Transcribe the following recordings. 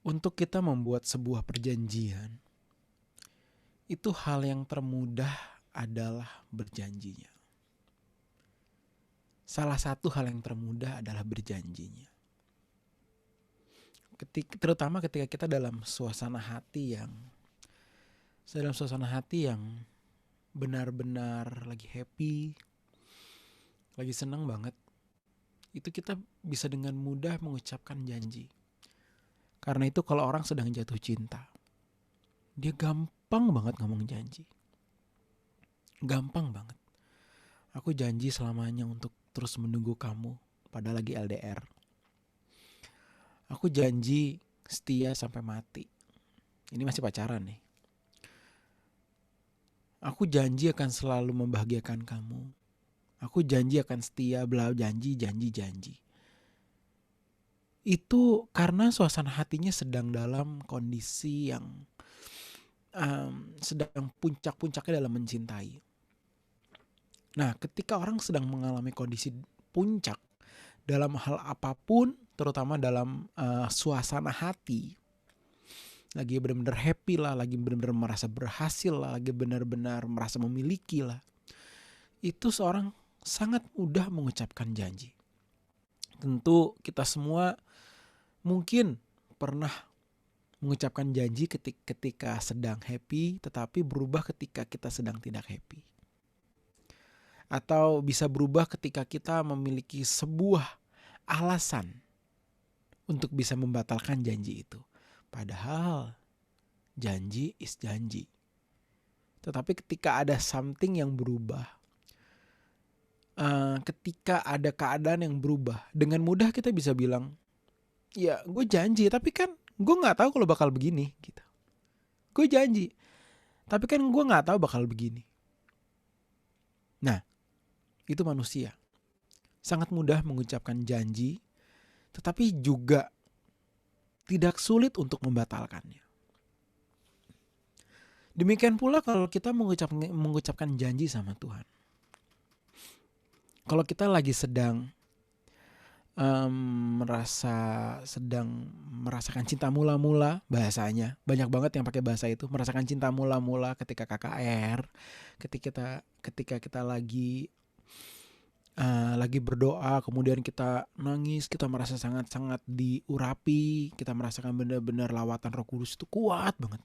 Untuk kita membuat sebuah perjanjian, itu hal yang termudah adalah berjanjinya. Salah satu hal yang termudah adalah berjanjinya. Terutama ketika kita dalam suasana hati yang benar-benar lagi happy, lagi senang banget, itu kita bisa dengan mudah mengucapkan janji. Karena itu kalau orang sedang jatuh cinta, dia gampang banget ngomong janji. Gampang banget. Aku janji selamanya untuk terus menunggu kamu, padahal lagi LDR. Aku janji setia sampai mati. Ini masih pacaran nih. Aku janji akan selalu membahagiakan kamu. Aku janji akan setia, janji. Itu karena suasana hatinya sedang dalam kondisi yang sedang puncak-puncaknya dalam mencintai. Nah, ketika orang sedang mengalami kondisi puncak dalam hal apapun, terutama dalam suasana hati, lagi benar-benar happy lah, lagi benar-benar merasa berhasil lah, lagi benar-benar merasa memiliki lah, itu seorang sangat mudah mengucapkan janji. Tentu kita semua mungkin pernah mengucapkan janji ketika sedang happy, tetapi berubah ketika kita sedang tidak happy. Atau bisa berubah ketika kita memiliki sebuah alasan untuk bisa membatalkan janji itu. Padahal janji is janji. Tetapi ketika ada something yang berubah, ketika ada keadaan yang berubah, dengan mudah kita bisa bilang, ya gue janji, tapi kan gue gak tahu kalau bakal begini gitu. Gue janji, tapi kan gue gak tahu bakal begini. Nah, itu manusia. Sangat mudah mengucapkan janji, tetapi juga tidak sulit untuk membatalkannya. Demikian pula kalau kita mengucapkan janji sama Tuhan. Kalau kita lagi sedang merasakan cinta mula-mula, bahasanya banyak banget yang pakai bahasa itu, merasakan cinta mula-mula ketika KKR, ketika kita lagi berdoa, kemudian kita nangis, kita merasa sangat-sangat diurapi, kita merasakan benar-benar lawatan Roh Kudus itu kuat banget.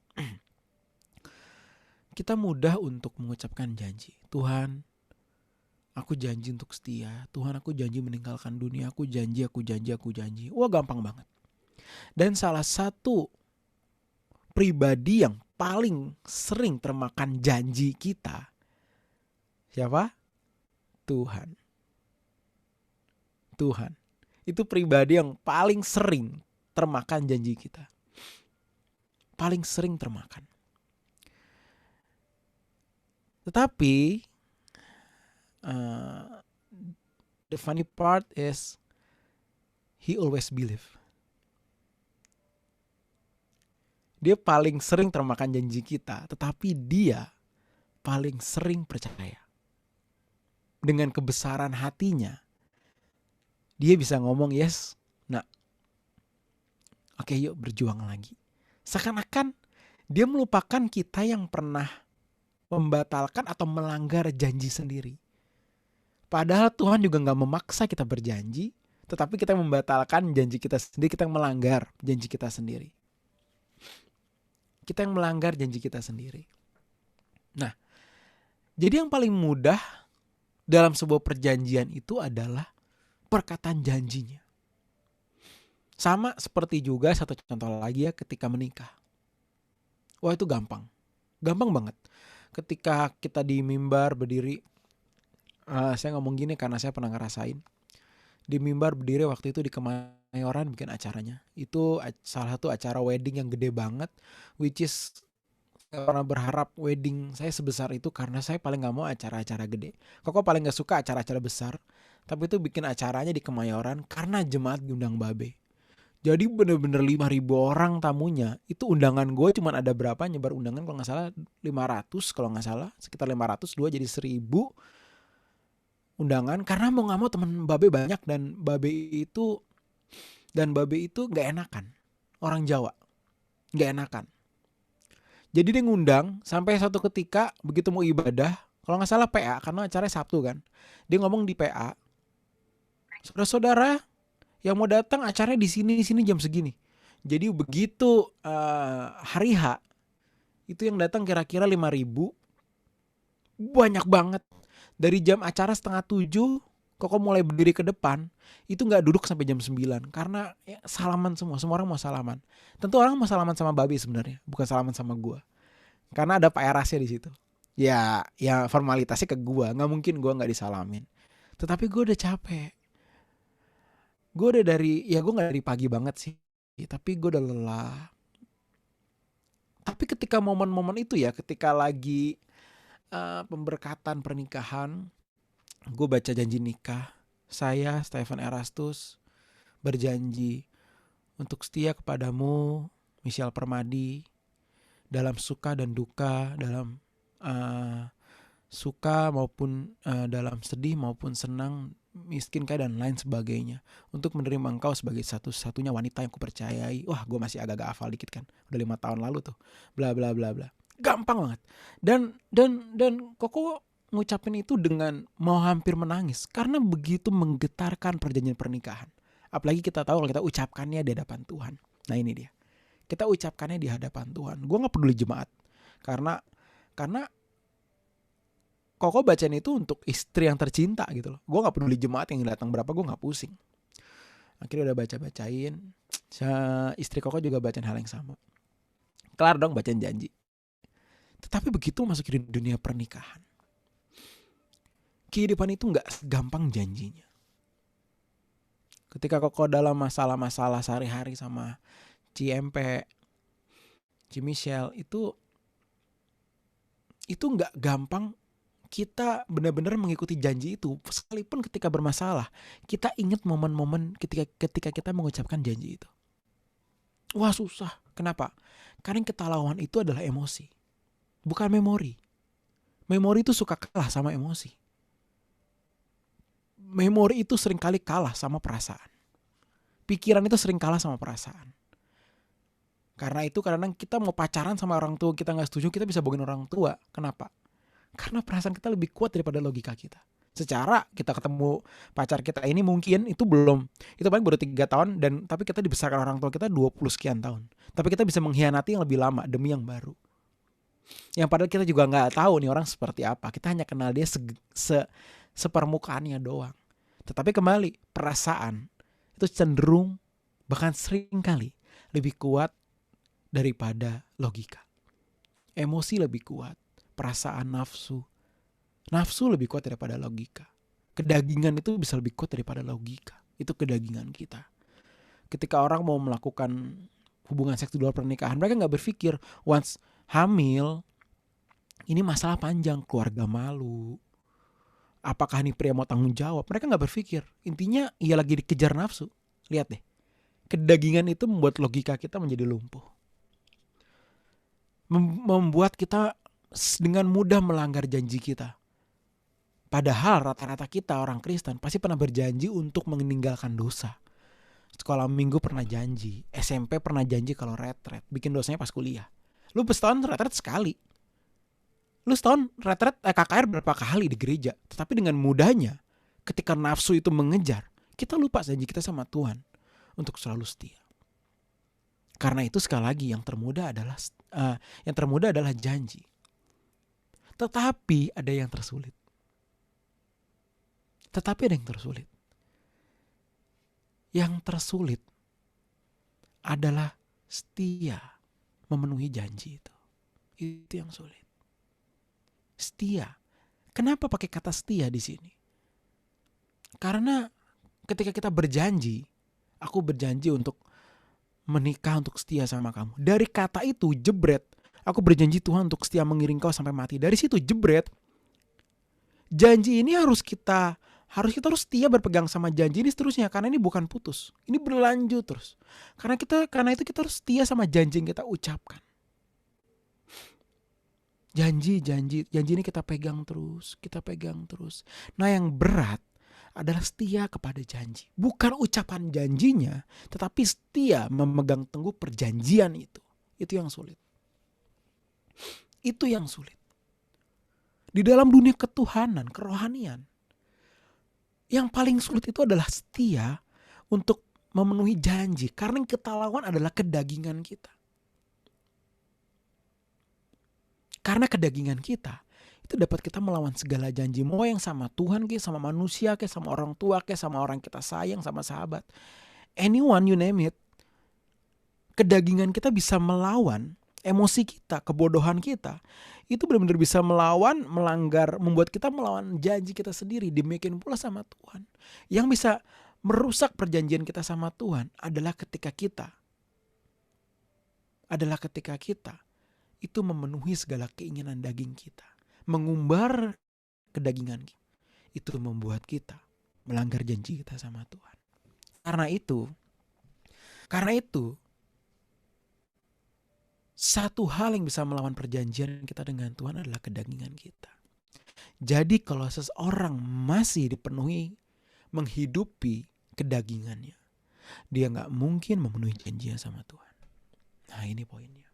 Kita mudah untuk mengucapkan janji. Tuhan, aku janji untuk setia. Tuhan, aku janji meninggalkan dunia. Aku janji. Wah, gampang banget. Dan salah satu pribadi yang paling sering termakan janji kita, siapa? Tuhan. Itu pribadi yang paling sering termakan janji kita. Paling sering termakan. Tetapi the funny part is he always believe. Dia paling sering termakan janji kita, tetapi dia paling sering percaya. Dengan kebesaran hatinya, dia bisa ngomong yes, nah, oke, yuk berjuang lagi. Seakan-akan dia melupakan kita yang pernah membatalkan atau melanggar janji sendiri. Padahal Tuhan juga gak memaksa kita berjanji, tetapi kita membatalkan janji kita sendiri, kita yang melanggar janji kita sendiri. Kita yang melanggar janji kita sendiri. Nah, jadi yang paling mudah dalam sebuah perjanjian itu adalah perkataan janjinya. Sama seperti juga satu contoh lagi ya, ketika menikah. Wah, itu gampang. Gampang banget. Ketika kita di mimbar berdiri, saya ngomong gini karena saya pernah ngerasain. Di mimbar berdiri waktu itu di Kemayoran bikin acaranya. Itu salah satu acara wedding yang gede banget, which is saya pernah berharap wedding saya sebesar itu karena saya paling gak mau acara-acara gede. Koko paling gak suka acara-acara besar, tapi itu bikin acaranya di Kemayoran karena jemaat diundang Babe. Jadi bener-bener 5.000 orang tamunya. Itu undangan gue cuman ada berapa, nyebar undangan kalau gak salah 500, kalau gak salah sekitar 500, 2 jadi 1.000 undangan. Karena mau gak mau temen Babe banyak, dan Babe itu gak enakan, orang Jawa. Gak enakan. Jadi dia ngundang sampai suatu ketika begitu mau ibadah, kalau gak salah PA, karena acaranya Sabtu kan. Dia ngomong di PA, saudara-saudara yang mau datang acaranya di sini jam segini. Jadi begitu hari H, itu yang datang kira-kira 5.000. Banyak banget. Dari jam acara 6:30, Koko mulai berdiri ke depan, itu gak duduk sampai jam 9. Karena ya, salaman semua orang mau salaman. Tentu orang mau salaman sama Babi sebenarnya, bukan salaman sama gua. Karena ada Pak Erasnya di situ. Ya formalitasnya ke gua, gak mungkin gua gak disalamin. Tetapi gua udah capek. Gue udah gue gak dari pagi banget sih, tapi gue udah lelah. Tapi ketika momen-momen itu ya, ketika lagi pemberkatan pernikahan, gue baca janji nikah. Saya, Stephen Erastus, berjanji untuk setia kepadamu, Michelle Permadi, dalam suka dan duka, dalam suka maupun dalam sedih maupun senang, miskin kaya dan lain sebagainya, untuk menerima engkau sebagai satu-satunya wanita yang kupercayai. Wah, gue masih agak-agak hafal dikit kan, udah 5 tahun lalu tuh, bla bla bla bla, gampang banget. Dan Koko ngucapin itu dengan mau hampir menangis karena begitu menggetarkan perjanjian pernikahan. Apalagi kita tahu kalau kita ucapkannya di hadapan Tuhan. Nah ini dia, kita ucapkannya di hadapan Tuhan. Gue nggak peduli jemaat, karena Koko bacain itu untuk istri yang tercinta gitu loh. Gue gak peduli jemaat yang datang berapa, gue gak pusing. Akhirnya udah bacain. Istri Koko juga bacain hal yang sama. Kelar dong bacain janji. Tetapi begitu masuk ke dunia pernikahan, kehidupan itu gak segampang janjinya. Ketika Koko dalam masalah-masalah sehari-hari sama CMP, Ci Michelle, itu gak gampang. Kita benar-benar mengikuti janji itu. Sekalipun ketika bermasalah, kita ingat momen-momen ketika kita mengucapkan janji itu. Wah susah. Kenapa? Karena yang kita lawan itu adalah emosi, bukan memori. Memori itu suka kalah sama emosi. Memori itu seringkali kalah sama perasaan. Pikiran itu sering kalah sama perasaan. Karena itu kadang kita mau pacaran sama orang tua kita gak setuju, kita bisa bohongin orang tua. Kenapa? Karena perasaan kita lebih kuat daripada logika kita. Secara kita ketemu pacar kita ini mungkin itu paling baru 3 tahun, tapi kita dibesarkan orang tua kita 20 sekian tahun. Tapi kita bisa mengkhianati yang lebih lama demi yang baru. Yang padahal kita juga gak tahu nih orang seperti apa. Kita hanya kenal dia sepermukaannya doang. Tetapi kembali, perasaan itu cenderung, bahkan sering kali lebih kuat daripada logika. Emosi lebih kuat. Perasaan, nafsu lebih kuat daripada logika. Kedagingan itu bisa lebih kuat daripada logika. Itu kedagingan kita. Ketika orang mau melakukan hubungan seks di luar pernikahan, mereka gak berpikir once hamil ini masalah panjang, keluarga malu, apakah ini pria mau tanggung jawab. Mereka gak berpikir. Intinya ia lagi dikejar nafsu. Lihat deh, kedagingan itu membuat logika kita menjadi lumpuh, membuat kita dengan mudah melanggar janji kita. Padahal rata-rata kita orang Kristen pasti pernah berjanji untuk meninggalkan dosa. Sekolah minggu pernah janji, SMP pernah janji kalau retret, bikin dosanya pas kuliah. Lu setahun retret sekali. Lu setahun retret KKR berapa kali di gereja. Tetapi dengan mudahnya ketika nafsu itu mengejar, kita lupa janji kita sama Tuhan untuk selalu setia. Karena itu sekali lagi yang termudah adalah janji. Tetapi ada yang tersulit. Yang tersulit adalah setia memenuhi janji itu. Itu yang sulit. Setia. Kenapa pakai kata setia di sini? Karena ketika kita berjanji, aku berjanji untuk menikah, untuk setia sama kamu. Dari kata itu jebret, aku berjanji Tuhan untuk setia mengiring kau sampai mati. Dari situ jebret, janji ini harus kita setia berpegang sama janji ini seterusnya. Karena ini bukan putus, ini berlanjut terus. Karena itu kita harus setia sama janji yang kita ucapkan. Janji ini kita pegang terus. Nah yang berat adalah setia kepada janji. Bukan ucapan janjinya, tetapi setia memegang teguh perjanjian itu. Itu yang sulit. Itu yang sulit. Di dalam dunia ketuhanan, kerohanian, yang paling sulit itu adalah setia untuk memenuhi janji. Karena yang kita lawan adalah kedagingan kita. Karena kedagingan kita, itu dapat kita melawan segala janji. Mau yang sama Tuhan, sama manusia, sama orang tua, sama orang kita sayang, sama sahabat. Anyone, you name it. Kedagingan kita bisa melawan emosi kita, kebodohan kita. Itu benar-benar bisa melawan, melanggar, membuat kita melawan janji kita sendiri. Demikian pula sama Tuhan. Yang bisa merusak perjanjian kita sama Tuhan adalah ketika kita itu memenuhi segala keinginan daging kita. Mengumbar kedagingan kita. Itu membuat kita melanggar janji kita sama Tuhan. Karena itu, satu hal yang bisa melawan perjanjian kita dengan Tuhan adalah kedagingan kita. Jadi kalau seseorang masih dipenuhi menghidupi kedagingannya, dia gak mungkin memenuhi janjinya sama Tuhan. Nah, ini poinnya.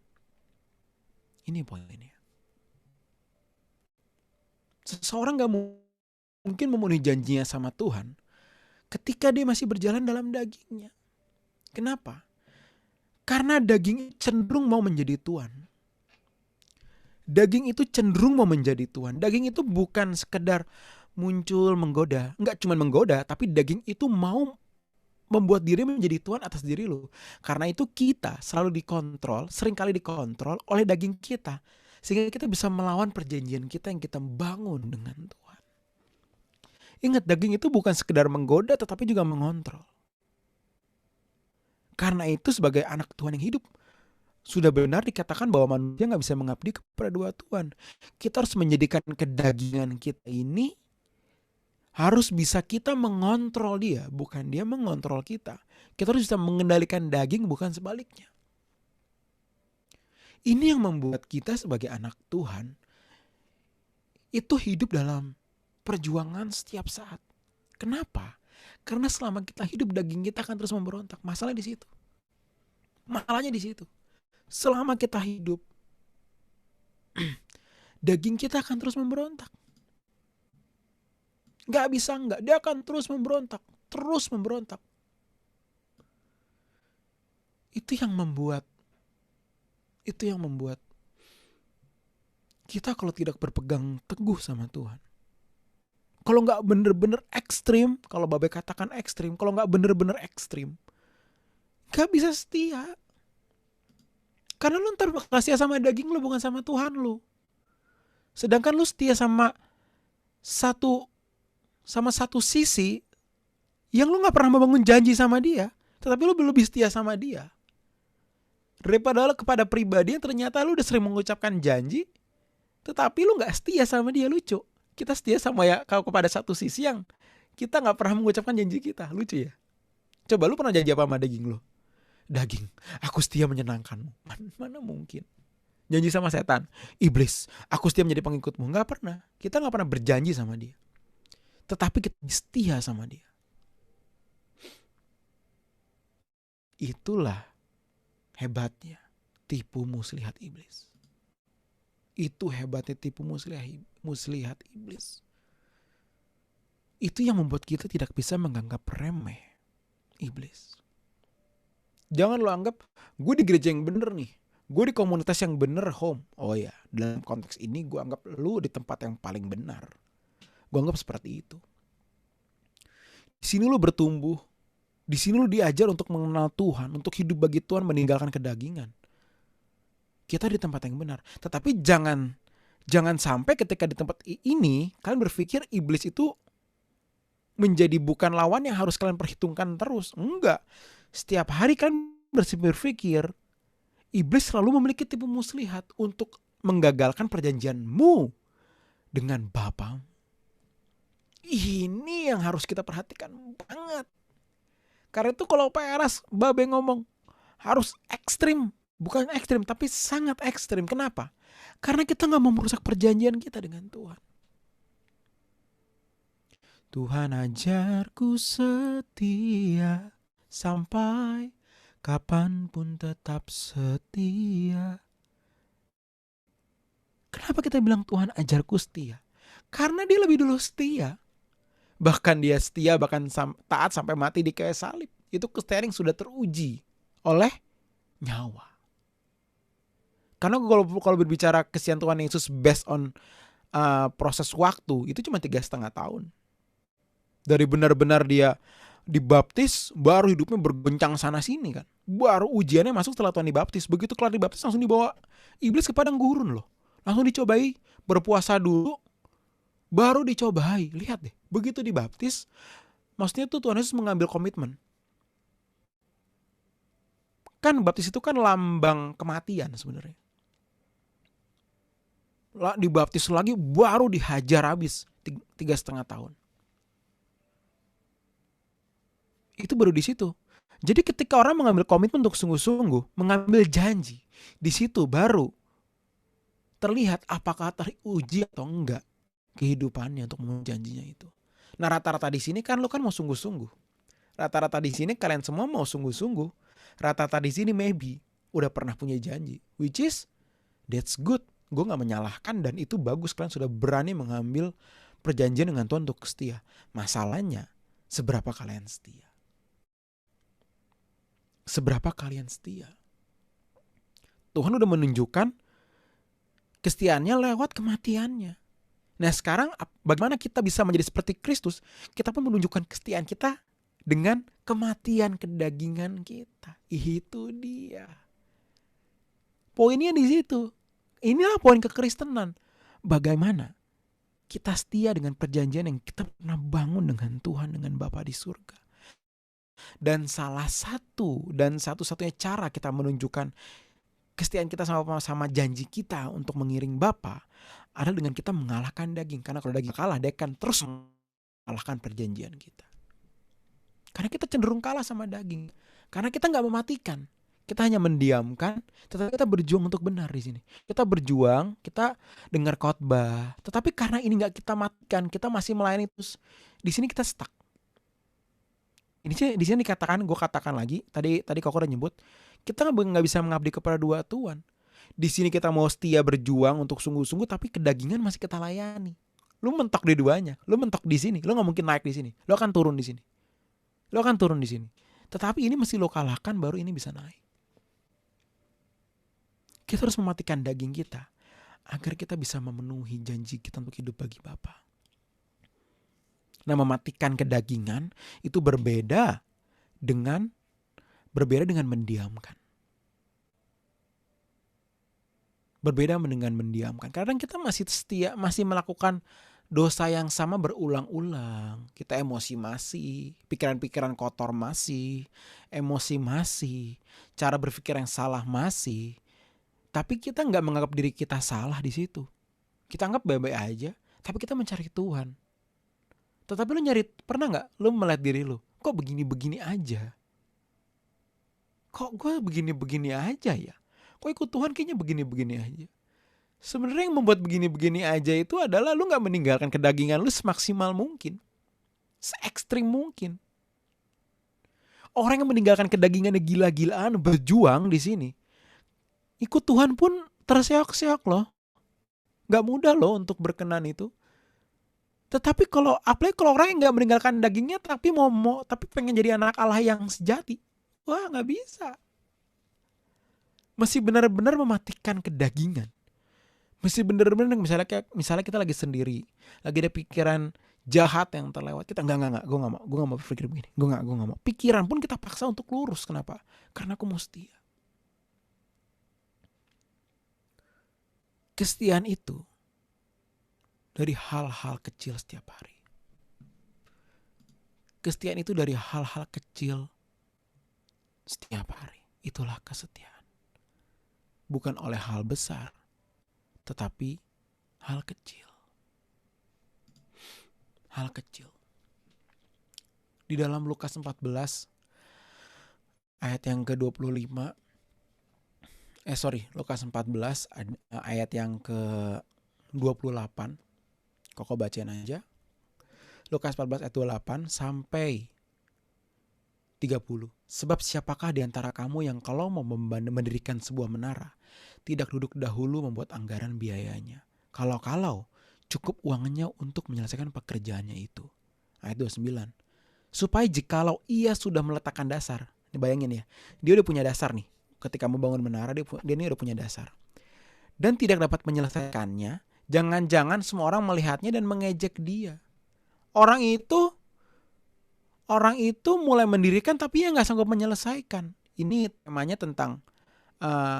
Seseorang gak mungkin memenuhi janjinya sama Tuhan ketika dia masih berjalan dalam dagingnya. Kenapa? Karena daging cenderung mau menjadi Tuhan. Daging itu cenderung mau menjadi Tuhan. Daging itu bukan sekedar muncul menggoda. Enggak cuma menggoda, tapi daging itu mau membuat diri menjadi Tuhan atas diri lo. Karena itu kita selalu dikontrol, seringkali dikontrol oleh daging kita. Sehingga kita bisa melawan perjanjian kita yang kita bangun dengan Tuhan. Ingat, daging itu bukan sekedar menggoda, tetapi juga mengontrol. Karena itu sebagai anak Tuhan yang hidup, sudah benar dikatakan bahwa manusia gak bisa mengabdi kepada dua Tuhan. Kita harus menjadikan kedagingan kita ini harus bisa kita mengontrol dia, bukan dia mengontrol kita. Kita harus bisa mengendalikan daging, bukan sebaliknya. Ini yang membuat kita sebagai anak Tuhan itu hidup dalam perjuangan setiap saat. Kenapa? Karena selama kita hidup, daging kita akan terus memberontak. Masalahnya di situ. Masalahnya di situ. Selama kita hidup, daging kita akan terus memberontak. Gak bisa enggak, dia akan terus memberontak. Terus memberontak. Itu yang membuat kita kalau tidak berpegang teguh sama Tuhan, kalau gak bener-bener ekstrim, kalau Babe katakan ekstrim, kalau gak bener-bener ekstrim, gak bisa setia. Karena lu ntar bakal setia sama daging lu, bukan sama Tuhan lu. Sedangkan lu setia sama satu sisi yang lu gak pernah membangun janji sama dia, tetapi lu lebih setia sama dia. Daripada lu kepada pribadi yang ternyata lu udah sering mengucapkan janji, tetapi lu gak setia sama dia. Lucu. Kita setia sama kalau kepada satu sisi yang kita gak pernah mengucapkan janji kita. Lucu ya. Coba lu pernah janji apa sama daging lu? Daging, aku setia menyenangkanmu. Mana mungkin. Janji sama setan, iblis, aku setia menjadi pengikutmu. Gak pernah. Kita gak pernah berjanji sama dia, tetapi kita setia sama dia. Itulah hebatnya tipu muslihat iblis. Itu hebatnya tipu muslihat iblis. Itu yang membuat kita tidak bisa menganggap remeh iblis. Jangan lo anggap gue di gereja yang bener nih, gue di komunitas yang bener, home. Oh ya, dalam konteks ini gue anggap lu di tempat yang paling benar. Gue anggap seperti itu. Di sini lu bertumbuh, di sini lu diajar untuk mengenal Tuhan, untuk hidup bagi Tuhan, meninggalkan kedagingan. Kita di tempat yang benar. Tetapi jangan sampai ketika di tempat ini kalian berpikir iblis itu menjadi bukan lawan yang harus kalian perhitungkan terus. Enggak. Setiap hari kalian berpikir iblis selalu memiliki tipu muslihat untuk menggagalkan perjanjianmu dengan Bapa. Ini yang harus kita perhatikan banget. Karena itu kalau PRS Babe ngomong harus ekstrim. Bukan ekstrim, tapi sangat ekstrim. Kenapa? Karena kita gak mau merusak perjanjian kita dengan Tuhan. Tuhan ajarku setia sampai kapanpun tetap setia. Kenapa kita bilang Tuhan ajarku setia? Karena dia lebih dulu setia. Bahkan dia setia, bahkan taat sampai mati di kayu salib. Itu kesetiaan yang sudah teruji oleh nyawa. Karena kalau berbicara kesetiaan Tuhan Yesus based on proses waktu, itu cuma 3,5 tahun. Dari benar-benar dia dibaptis, baru hidupnya bergoncang sana sini kan. Baru ujiannya masuk setelah Tuhan dibaptis. Begitu kelar dibaptis langsung dibawa iblis ke padang gurun loh. Langsung dicobai berpuasa dulu, baru dicobai. Lihat deh, begitu dibaptis, maksudnya tuh Tuhan Yesus mengambil komitmen. Kan baptis itu kan lambang kematian sebenarnya. Dibaptis lagi baru dihajar habis 3,5 tahun. Itu baru di situ. Jadi ketika orang mengambil komitmen untuk sungguh-sungguh, mengambil janji, di situ baru terlihat apakah teruji atau enggak kehidupannya untuk memenuhi janjinya itu. Nah, rata-rata di sini kan lo kan mau sungguh-sungguh. Rata-rata di sini kalian semua mau sungguh-sungguh. Rata-rata di sini maybe udah pernah punya janji, which is that's good. Gue gak menyalahkan dan itu bagus, kalian sudah berani mengambil perjanjian dengan Tuhan untuk setia. Masalahnya, seberapa kalian setia? Seberapa kalian setia? Tuhan udah menunjukkan kesetiaannya lewat kematiannya. Nah sekarang bagaimana kita bisa menjadi seperti Kristus? Kita pun menunjukkan kesetiaan kita dengan kematian kedagingan kita. Itu dia. Poinnya di situ. Inilah poin kekristenan. Bagaimana kita setia dengan perjanjian yang kita pernah bangun dengan Tuhan, dengan Bapa di surga. Dan salah satu dan satu-satunya cara kita menunjukkan kesetiaan kita sama janji kita untuk mengiring Bapa adalah dengan kita mengalahkan daging. Karena kalau daging kalah, dia akan terus mengalahkan perjanjian kita. Karena kita cenderung kalah sama daging. Karena kita gak mematikan. Kita hanya mendiamkan, tetapi kita berjuang untuk benar di sini. Kita berjuang, kita dengar khotbah. Tetapi karena ini gak kita matikan, kita masih melayani terus. Di sini kita stuck. Di sini dikatakan, gue katakan lagi, tadi Koko udah nyebut, kita nggak bisa mengabdi kepada dua Tuhan. Di sini kita mau setia berjuang untuk sungguh-sungguh, tapi kedagingan masih kita layani. Lu mentok di duanya, lu mentok di sini, lu nggak mungkin naik di sini, lu akan turun di sini, lu akan turun di sini. Tetapi ini mesti lo kalahkan, baru ini bisa naik. Kita harus mematikan daging kita agar kita bisa memenuhi janji kita untuk hidup bagi Bapa. Nah, mematikan kedagingan itu berbeda dengan mendiamkan. Berbeda dengan mendiamkan. Kadang kita masih setia, masih melakukan dosa yang sama berulang-ulang. Kita emosi masih, pikiran-pikiran kotor masih, emosi masih, cara berpikir yang salah masih. Tapi kita nggak menganggap diri kita salah di situ. Kita anggap baik-baik aja, tapi kita mencari Tuhan. Tetapi lu pernah gak lu melihat diri lu, kok begini-begini aja? Kok gue begini-begini aja ya? Kok ikut Tuhan kayaknya begini-begini aja? Sebenarnya yang membuat begini-begini aja itu adalah lu gak meninggalkan kedagingan lu semaksimal mungkin. Se-ekstrim mungkin. Orang yang meninggalkan kedagingannya gila-gilaan berjuang di sini, ikut Tuhan pun terseok-seok loh. Gak mudah loh untuk berkenan itu. Tetapi apalagi kalau orang yang nggak meninggalkan dagingnya tapi tapi pengen jadi anak Allah yang sejati, wah nggak bisa. Mesti benar-benar mematikan kedagingan. Mesti benar-benar misalnya kita lagi sendiri, lagi ada pikiran jahat yang terlewat, kita nggak, gue nggak mau berpikir begini, gue nggak mau. Pikiran pun kita paksa untuk lurus, kenapa? Karena aku mau setia. Kesetiaan itu dari hal-hal kecil setiap hari. Kesetiaan itu dari hal-hal kecil setiap hari. Itulah kesetiaan. Bukan oleh hal besar, tetapi hal kecil. Hal kecil. Di dalam Lukas 14 ayat yang ke-25, Lukas 14 ayat yang ke-28. Koko bacain aja. Lukas 14 ayat 28 sampai 30. Sebab siapakah di antara kamu yang kalau mau mendirikan sebuah menara, tidak duduk dahulu membuat anggaran biayanya. Kalau cukup uangnya untuk menyelesaikan pekerjaannya itu. Ayat 29. Supaya jikalau ia sudah meletakkan dasar. Ini bayangin ya, dia udah punya dasar nih. Ketika membangun menara, dia ini udah punya dasar. Dan tidak dapat menyelesaikannya, jangan-jangan semua orang melihatnya dan mengejek dia. Orang itu mulai mendirikan tapi ya gak sanggup menyelesaikan. Ini temanya tentang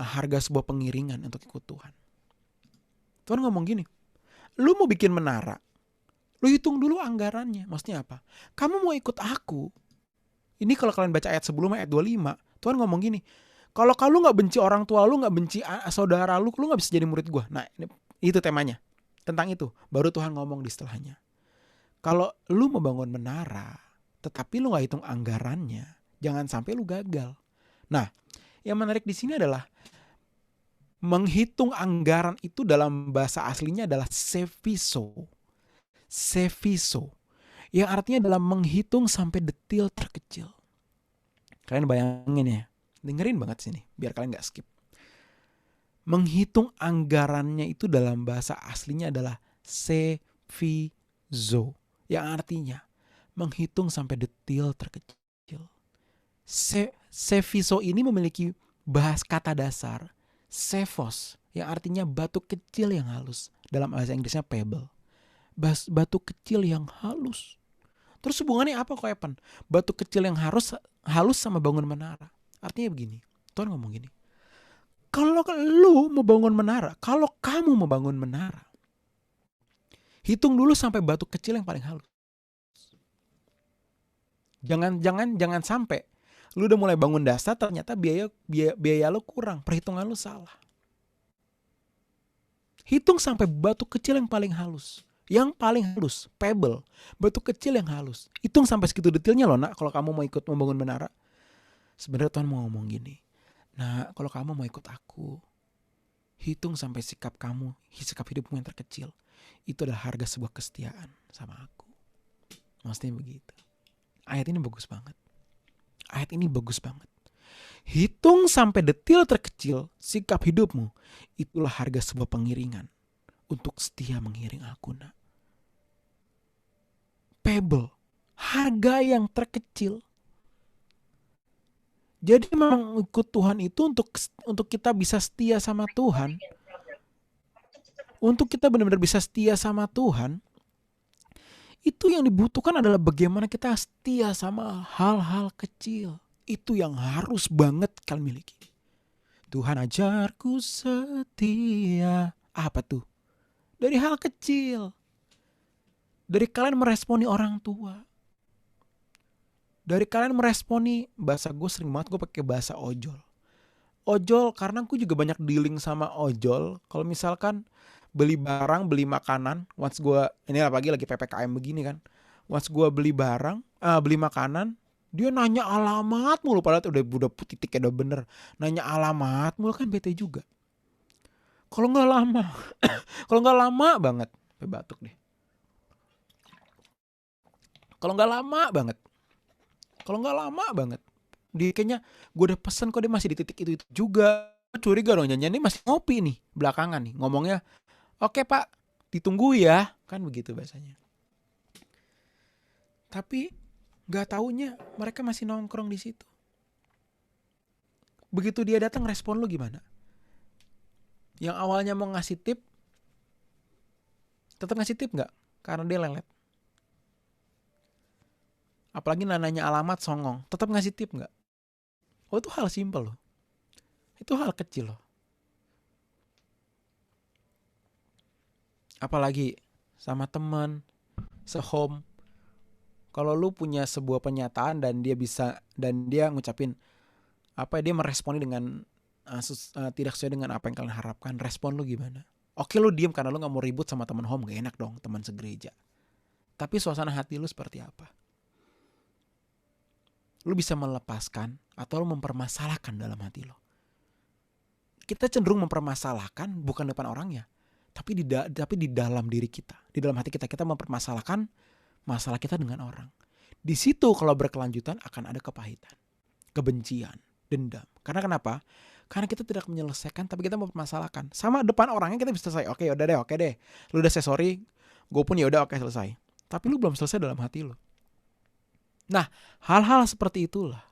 harga sebuah pengiringan untuk ikut Tuhan. Tuhan ngomong gini, lu mau bikin menara, lu hitung dulu anggarannya. Maksudnya apa? Kamu mau ikut aku. Ini kalau kalian baca ayat sebelumnya, ayat 25, Tuhan ngomong gini, kalau kamu gak benci orang tua lu, gak benci saudara lu gak bisa jadi murid gue. Nah itu temanya, tentang itu. Baru Tuhan ngomong di setelahnya. Kalau lu mau bangun menara, tetapi lu gak hitung anggarannya, jangan sampai lu gagal. Nah, yang menarik di sini adalah menghitung anggaran itu dalam bahasa aslinya adalah sefiso. Sefiso. Yang artinya adalah menghitung sampai detil terkecil. Kalian bayangin ya, dengerin banget sini, biar kalian gak skip. Menghitung anggarannya itu dalam bahasa aslinya adalah sefiso. Yang artinya menghitung sampai detil terkecil. Sefiso ini memiliki kata dasar sephos, yang artinya batu kecil yang halus. Dalam bahasa Inggrisnya pebble. Batu kecil yang halus. Terus hubungannya apa kok Evan? Batu kecil yang halus sama bangun menara. Artinya begini, Tuhan ngomong gini. Kalau lu mau bangun menara, kalau kamu mau bangun menara, hitung dulu sampai batu kecil yang paling halus. Jangan sampai lu udah mulai bangun dasar ternyata biaya lu kurang, perhitungan lu salah. Hitung sampai batu kecil yang paling halus. Yang paling halus, pebble, batu kecil yang halus. Hitung sampai segitu detailnya loh nak, kalau kamu mau ikut membangun menara. Sebenarnya Tuhan mau ngomong gini. Nah, kalau kamu mau ikut aku, hitung sampai sikap hidupmu yang terkecil. Itu adalah harga sebuah kesetiaan sama aku. Maksudnya begitu. Ayat ini bagus banget. Hitung sampai detil terkecil sikap hidupmu. Itulah harga sebuah pengiringan. Untuk setia mengiring aku nak. Pebble. Harga yang terkecil. Jadi memang ikut Tuhan itu untuk kita bisa setia sama Tuhan. Untuk kita benar-benar bisa setia sama Tuhan. Itu yang dibutuhkan adalah bagaimana kita setia sama hal-hal kecil. Itu yang harus banget kalian miliki. Tuhan ajarku setia. Apa tuh? Dari hal kecil. Dari kalian meresponi orang tua. Dari kalian meresponi, bahasa gue sering banget gue pakai bahasa ojol. Ojol karena gue juga banyak dealing sama ojol. Kalau misalkan beli barang, beli makanan, once gue, ini lagi PPKM begini kan. Once gue beli makanan, dia nanya alamat mulu, padahal udah titiknya udah bener. Nanya alamat mulu kan bete juga. Kalau nggak lama banget, batuk deh. Kalau nggak lama banget, dia kayaknya gue udah pesen kok dia masih di titik itu juga. Curiga dong, jangan-jangan dia masih ngopi nih belakangan nih, ngomongnya, oke pak, ditunggu ya, kan begitu bahasanya. Tapi nggak taunya mereka masih nongkrong di situ. Begitu dia datang, respon lu gimana? Yang awalnya mau ngasih tip, tetap ngasih tip nggak? Karena dia lelet. Apalagi nanya alamat songong, tetap ngasih tip nggak? Oh itu hal simpel loh. Itu hal kecil loh. Apalagi sama teman, sehome. Kalau lu punya sebuah pernyataan dan dia ngucapin dia meresponi dengan tidak sesuai dengan apa yang kalian harapkan, respon lu gimana? Oke lu diem karena lu gak mau ribut sama teman home, gak enak dong, teman segereja. Tapi suasana hati lu seperti apa? Lu bisa melepaskan atau lu mempermasalahkan dalam hati lo. Kita cenderung mempermasalahkan bukan depan orangnya, tapi di dalam diri kita, di dalam hati kita mempermasalahkan masalah kita dengan orang. Di situ kalau berkelanjutan akan ada kepahitan, kebencian, dendam. Karena kenapa? Karena kita tidak menyelesaikan, tapi kita mempermasalahkan. Sama depan orangnya kita bisa selesai. Oke, udah deh, oke deh. Lu udah say sorry, gue pun ya udah oke selesai. Tapi lu belum selesai dalam hati lu. Nah, hal-hal seperti itulah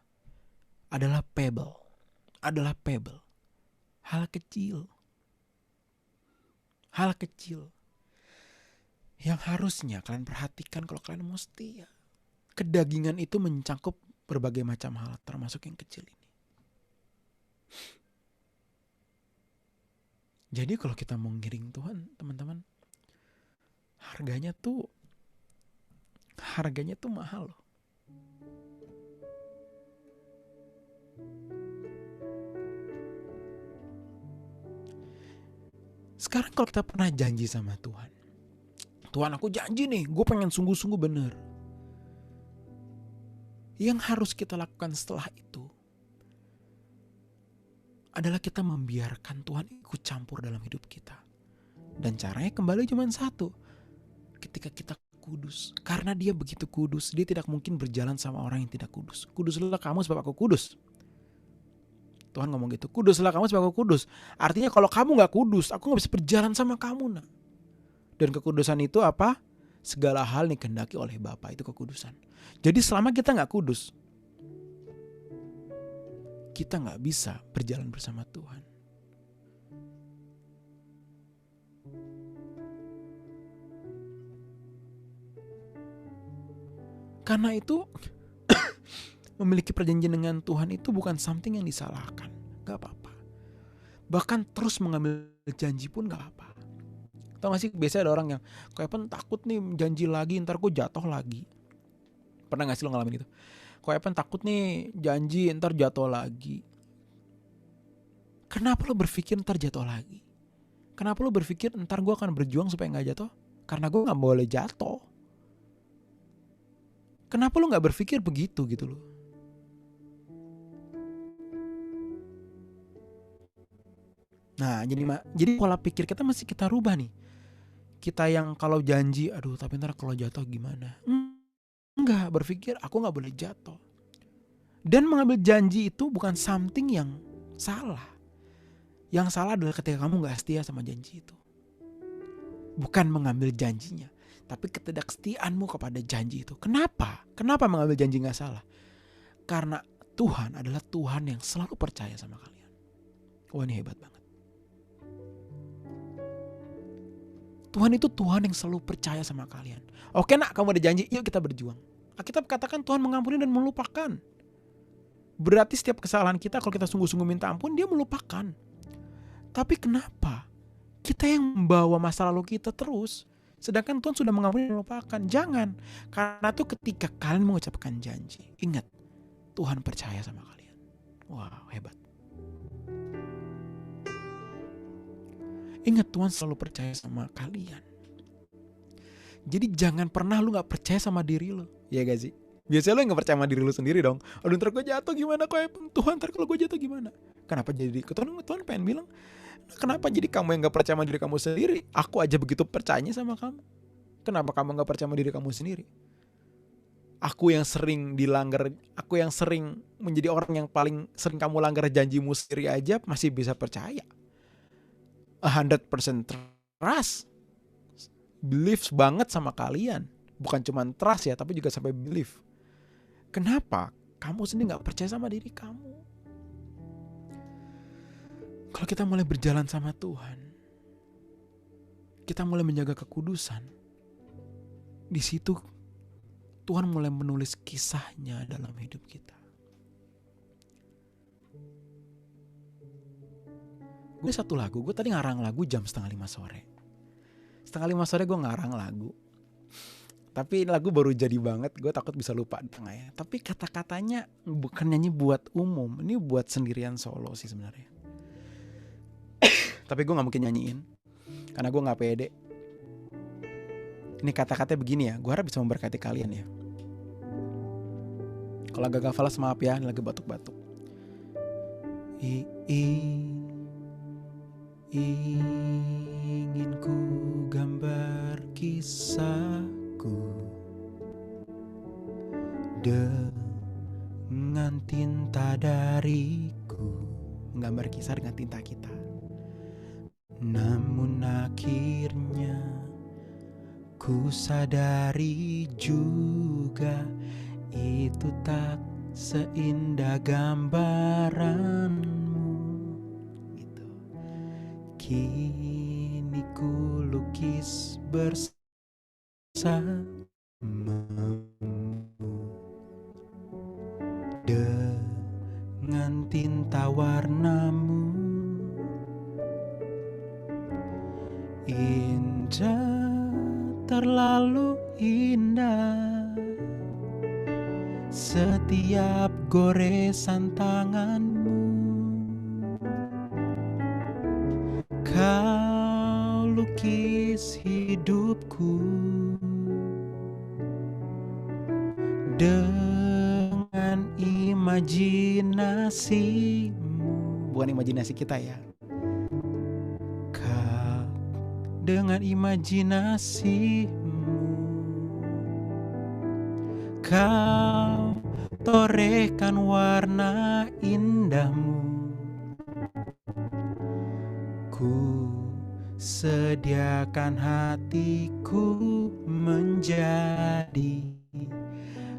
adalah pebble. Hal kecil. Yang harusnya kalian perhatikan kalau kalian mau setia. Kedagingan itu mencakup berbagai macam hal, termasuk yang kecil ini. Jadi kalau kita mau ngiring Tuhan, teman-teman, harganya tuh mahal loh. Sekarang kalau kita pernah janji sama Tuhan, Tuhan aku janji nih, gue pengen sungguh-sungguh bener. Yang harus kita lakukan setelah itu adalah kita membiarkan Tuhan ikut campur dalam hidup kita. Dan caranya kembali cuma satu. Ketika kita kudus. Karena dia begitu kudus, dia tidak mungkin berjalan sama orang yang tidak kudus. Kuduslah kamu sebab aku kudus. Tuhan ngomong gitu, kuduslah kamu sebab aku kudus. Artinya kalau kamu gak kudus, aku gak bisa berjalan sama kamu. Nah. Dan kekudusan itu apa? Segala hal dikehendaki oleh Bapa, itu kekudusan. Jadi selama kita gak kudus, kita gak bisa berjalan bersama Tuhan. Karena itu memiliki perjanjian dengan Tuhan itu bukan something yang disalahkan. Gak apa-apa. Bahkan terus mengambil janji pun gak apa-apa. Tau gak sih biasanya ada orang yang kayak takut nih janji lagi ntar gue jatuh lagi. Pernah gak sih lo ngalamin itu? Kayak takut nih janji ntar jatuh lagi. Kenapa lo berpikir ntar jatuh lagi? Kenapa lo berpikir ntar gue akan berjuang supaya gak jatuh? Karena gue gak boleh jatuh. Kenapa lo gak berpikir begitu gitu loh? Nah jadi pola pikir kita mesti kita rubah nih. Kita yang kalau janji, aduh tapi ntar kalau jatuh gimana? Enggak, berpikir aku gak boleh jatuh. Dan mengambil janji itu bukan something yang salah. Yang salah adalah ketika kamu gak setia sama janji itu. Bukan mengambil janjinya, tapi ketidaksetiaanmu kepada janji itu. Kenapa? Kenapa mengambil janji gak salah? Karena Tuhan adalah Tuhan yang selalu percaya sama kalian. Wah, ini hebat banget. Tuhan itu Tuhan yang selalu percaya sama kalian. Oke nak, kamu ada janji, yuk kita berjuang. Alkitab katakan Tuhan mengampuni dan melupakan. Berarti setiap kesalahan kita kalau kita sungguh-sungguh minta ampun, dia melupakan. Tapi kenapa kita yang membawa masa lalu kita terus, sedangkan Tuhan sudah mengampuni dan melupakan? Jangan. Karena itu ketika kalian mengucapkan janji, ingat, Tuhan percaya sama kalian. Wow, hebat. Ingat, Tuhan selalu percaya sama kalian. Jadi jangan pernah lu gak percaya sama diri lu. Iya gak sih? Biasanya lu gak percaya sama diri lu sendiri dong. Aduh ntar gue jatuh gimana? Tuhan ntar kalau gue jatuh gimana? Kenapa jadi Tuhan pengen bilang, kenapa jadi kamu yang gak percaya sama diri kamu sendiri? Aku aja begitu percayanya sama kamu. Kenapa kamu gak percaya sama diri kamu sendiri? Aku yang sering dilanggar, aku yang sering menjadi orang yang paling sering kamu langgar janjimu sendiri aja masih bisa percaya. 100% trust. Believe banget sama kalian. Bukan cuma trust ya, tapi juga sampai believe. Kenapa? Kamu sendiri gak percaya sama diri kamu. Kalau kita mulai berjalan sama Tuhan, kita mulai menjaga kekudusan, di situ Tuhan mulai menulis kisahnya dalam hidup kita. Gue satu lagu, gue tadi ngarang lagu jam 4:30 sore. 4:30 sore gue ngarang lagu. Tapi lagu baru jadi banget, gue takut bisa lupa di tengah ya. Tapi kata-katanya bukan nyanyi buat umum, ini buat sendirian solo sih sebenarnya. Tapi gue gak mungkin nyanyiin, karena gue gak pede. Ini kata-katanya begini ya, gue harap bisa memberkati kalian ya. Kalau agak falas maaf ya, ini lagi batuk-batuk. Ingin ku gambar kisahku dengan tinta dariku. Menggambar kisah dengan tinta kita. Namun akhirnya ku sadari juga itu tak seindah gambaranmu. Gitu. Kini ku lukis bersamamu dengan tinta warnamu. Indah, terlalu indah setiap goresan tanganmu. Kau lukis hidupku dengan imajinasimu. Bukan imajinasi kita ya. Dengan imajinasimu kau torehkan warna indahmu. Ku sediakan hatiku menjadi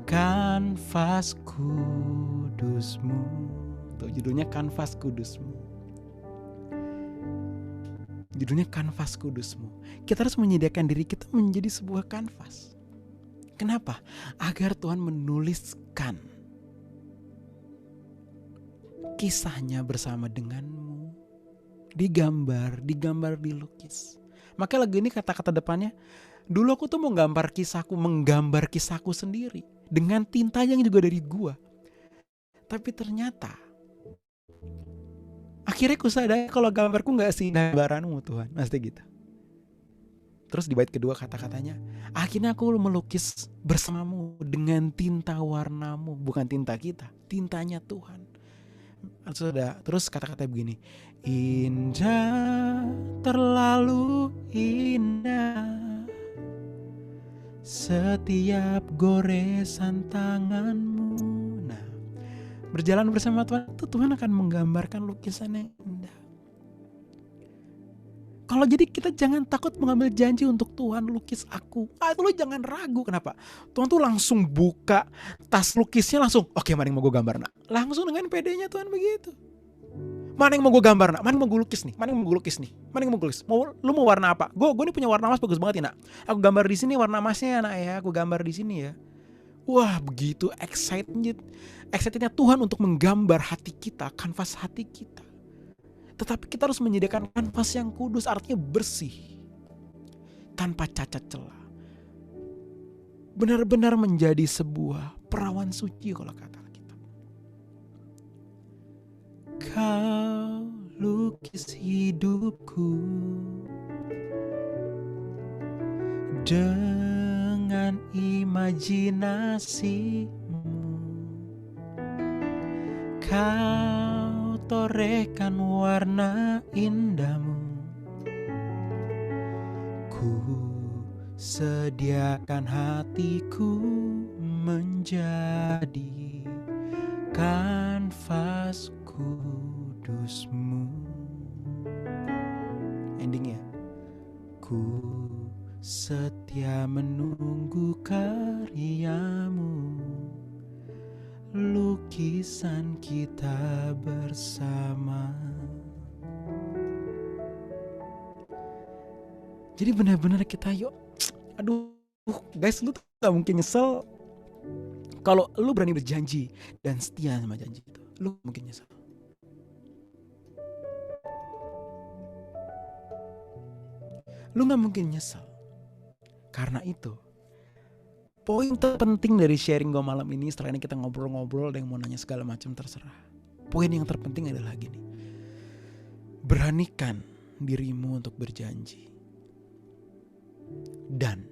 kanvas kudusmu. Tuh judulnya kanvas kudusmu. Judulnya kanvas kudusmu. Kita harus menyediakan diri kita menjadi sebuah kanvas. Kenapa? Agar Tuhan menuliskan kisahnya bersama denganmu. Digambar, dilukis. Maka lagu ini kata-kata depannya, dulu aku tuh mau menggambar kisahku sendiri dengan tinta yang juga dari gua. Tapi ternyata akhirnya aku sadar kalau gambarku gak seindah gambaranmu Tuhan. Pasti gitu. Terus di bait kedua kata-katanya, akhirnya aku melukis bersamamu dengan tinta warnamu. Bukan tinta kita, tintanya Tuhan. Terus kata-kata begini, indah, terlalu indah setiap goresan tanganmu. Nah, berjalan bersama Tuhan itu Tuhan akan menggambarkan lukisan yang indah. Kalau jadi kita jangan takut mengambil janji untuk Tuhan lukis aku. Itu lo jangan ragu. Kenapa? Tuhan tuh langsung buka tas lukisnya langsung. Oke, mana yang mau gue gambar nak? Langsung dengan pedenya Tuhan begitu. Mana yang mau gue gambar nak? Mana yang mau gue lukis nih? Mana yang mau gue lukis nih? Mana yang mau gue lukis? Lu mau warna apa? Gue nih punya warna emas bagus banget ya nak. Aku gambar di sini warna emasnya nak ya. Aku gambar di sini ya. Wah, begitu excitednya Tuhan untuk menggambar hati kita, kanvas hati kita. Tetapi kita harus menyediakan kanvas yang kudus, artinya bersih, tanpa cacat celah. Benar-benar menjadi sebuah perawan suci kalau kata kita. Kau lukis hidupku dengan imajinasimu. Kau torehkan warna indahmu. Ku sediakan hatiku menjadi kanvas kudusmu. Endingnya, ku setia menunggu karyamu, lukisan kita bersama. Jadi benar-benar kita yuk, aduh guys, lu tuh gak mungkin nyesel kalau lu berani berjanji dan setia sama janji itu. Lu mungkin nyesel. Lu gak mungkin nyesel. Karena itu poin terpenting dari sharing gue malam ini, setelah ini kita ngobrol-ngobrol, ada yang mau nanya segala macam terserah. Poin yang terpenting adalah gini. Beranikan dirimu untuk berjanji. Dan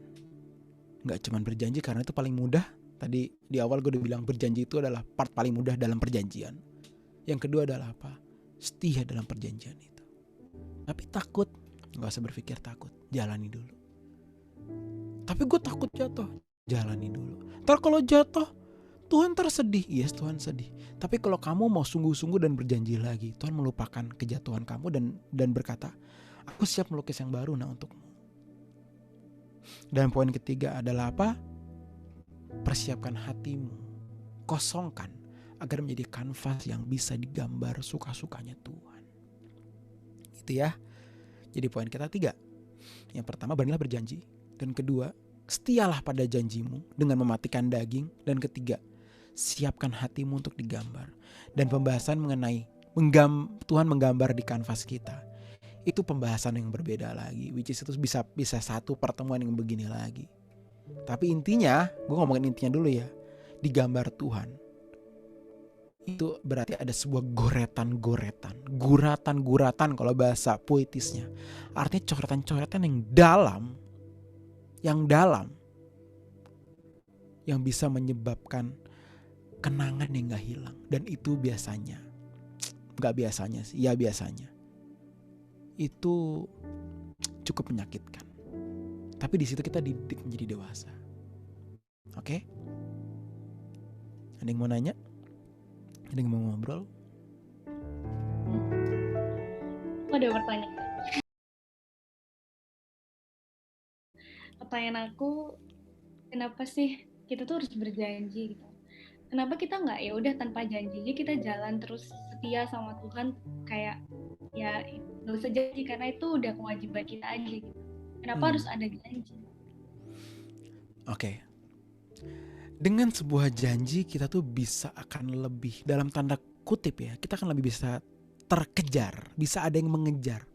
gak cuma berjanji karena itu paling mudah. Tadi di awal gue udah bilang berjanji itu adalah part paling mudah dalam perjanjian. Yang kedua adalah apa? Setia dalam perjanjian itu. Tapi takut, gak usah berpikir takut. Jalani dulu. Tapi gue takut jatuh. Jalani dulu. Ntar kalau jatuh, Tuhan tersedih, yes Tuhan sedih. Tapi kalau kamu mau sungguh-sungguh dan berjanji lagi, Tuhan melupakan kejatuhan kamu dan berkata, aku siap melukis yang baru untukmu. Dan poin ketiga adalah apa? Persiapkan hatimu, kosongkan agar menjadi kanvas yang bisa digambar suka-sukanya Tuhan. Itu ya. Jadi poin kita 3. Yang pertama, beranilah berjanji. Dan kedua, setialah pada janjimu dengan mematikan daging. Dan ketiga, siapkan hatimu untuk digambar. Dan pembahasan mengenai Tuhan menggambar di kanvas kita, itu pembahasan yang berbeda lagi, which is itu bisa satu pertemuan yang begini lagi. Tapi intinya, gue ngomongin intinya dulu ya, digambar Tuhan itu berarti ada sebuah guratan kalau bahasa puitisnya. Artinya coretan-coretan yang dalam yang bisa menyebabkan kenangan yang gak hilang. Dan itu biasanya itu cukup menyakitkan. Tapi di situ kita dididik menjadi dewasa. Oke? Ada yang mau nanya? Ada yang mau ngobrol? Ada pertanyaan. Pertanyaan aku, kenapa sih kita tuh harus berjanji gitu? Kenapa kita nggak ya udah tanpa janji aja kita jalan terus setia sama Tuhan, kayak ya nggak usah janji karena itu udah kewajiban kita aja gitu. Kenapa harus ada janji? Oke. Dengan sebuah janji kita tuh bisa akan lebih, dalam tanda kutip ya, kita akan lebih bisa terkejar, bisa ada yang mengejar.